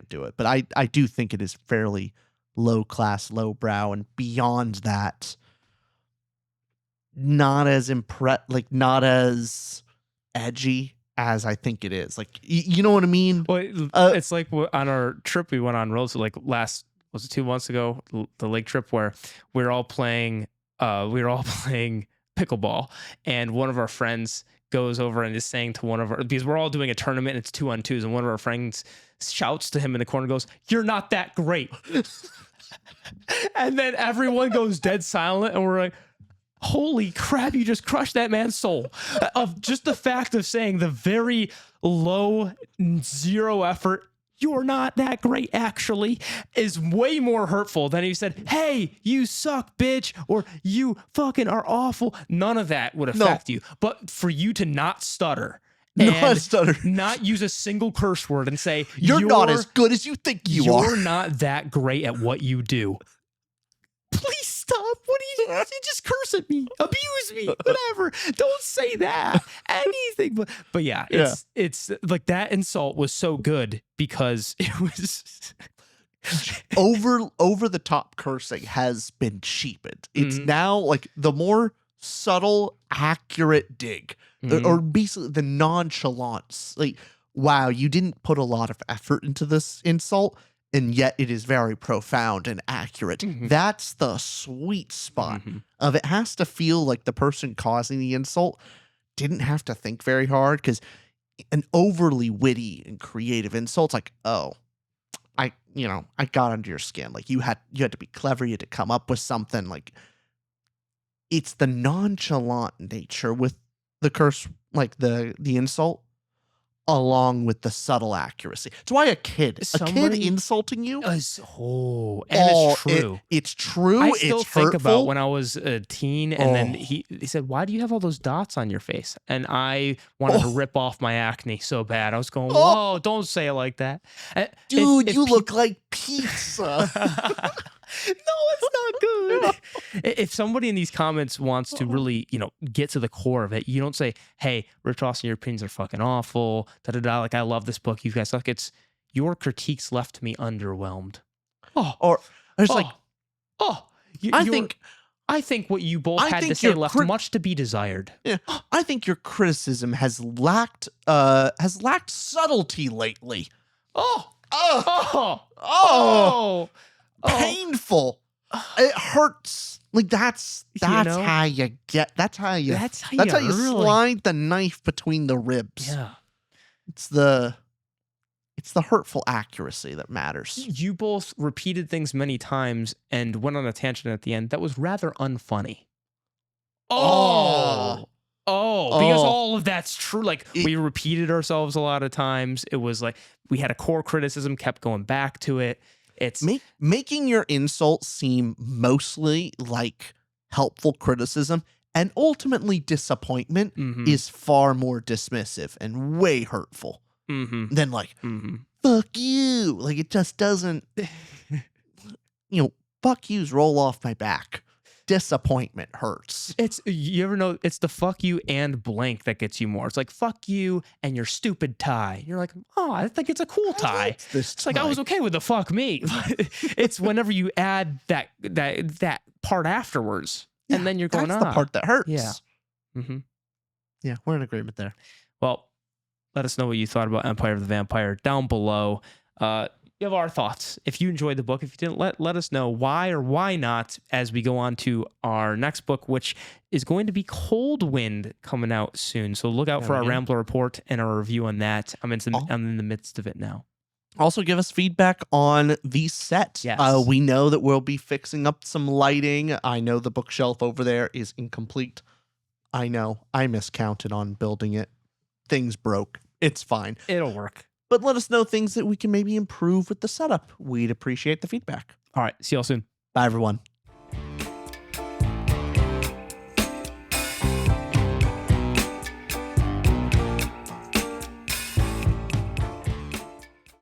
do it. But I do think it is fairly low class, low brow, and beyond that, not as not as edgy as I think it is. Like, you know what I mean? Well, it's like on our trip we went on road. So like was it 2 months ago, the lake trip where we were all playing pickleball, and one of our friends goes over and is saying to one of our, because we're all doing a tournament and it's 2-on-2s, and one of our friends shouts to him in the corner, goes, "You're not that great." And then everyone goes dead silent, and we're like, holy crap, you just crushed that man's soul. Of just the fact of saying the very low, zero effort, "You're not that great, actually," is way more hurtful than if you said, "Hey, you suck, bitch," or "You fucking are awful." None of that would affect you. But for you to not stutter, not use a single curse word and say, you're not as good as you think you are. You're not that great at what you do. Please stop. What do you just curse at me, abuse me, whatever. Don't say that. Anything. But yeah, it's like that insult was so good because it was over the top cursing has been cheapened. It's now like the more subtle, accurate dig, or basically the nonchalance. Like, wow, you didn't put a lot of effort into this insult, and yet it is very profound and accurate. That's the sweet spot of it. Has to feel like the person causing the insult didn't have to think very hard, because an overly witty and creative insult's like, oh, I got under your skin. Like you had to be clever. You had to come up with something. Like, it's the nonchalant nature with the curse, like the insult, along with the subtle accuracy. It's why a kid insulting you it's true. It's true. I still it's think hurtful. about when I was a teen, and then he said, "Why do you have all those dots on your face?" And I wanted to rip off my acne so bad. I was going, "Whoa, don't say it like that." Dude, you look like pizza. No, it's not good. If somebody in these comments wants to really, get to the core of it, you don't say, "Hey, Rich Austin, your opinions are fucking awful. Da da da. Like, I love this book. You guys suck." It's, "Your critiques left me underwhelmed." Or there's I think what you both had to say left much to be desired. Yeah, I think your criticism has lacked subtlety lately. Painful. It hurts. Like that's how you get. That's how you slide the knife between the ribs. Yeah. It's the hurtful accuracy that matters. You both repeated things many times and went on a tangent at the end that was rather unfunny. Because all of that's true. Like, we repeated ourselves a lot of times. It was like we had a core criticism, kept going back to it. It's making your insult seem mostly like helpful criticism and ultimately disappointment is far more dismissive and way hurtful than like, fuck you. Like, it just doesn't, fuck yous roll off my back. Disappointment hurts. You ever know, it's the fuck you and blank that gets you more. It's like, fuck you and your stupid tie. You're like, oh, I think it's a cool tie. It's like, I was okay with the fuck me. It's whenever you add that part afterwards, and then you're going, that's the part that hurts. Yeah. Yeah, we're in agreement there. Well, let us know what you thought about Empire of the Vampire down below. You have our thoughts. If you enjoyed the book, if you didn't, let us know why or why not as we go on to our next book, which is going to be Cold Wind, coming out soon. So look out for our Rambler report and our review on that. I'm in the midst of it now. Also, give us feedback on the set. Yes. We know that we'll be fixing up some lighting. I know the bookshelf over there is incomplete. I know. I miscounted on building it. Things broke. It's fine. It'll work. But let us know things that we can maybe improve with the setup. We'd appreciate the feedback. All right. See y'all soon. Bye, everyone.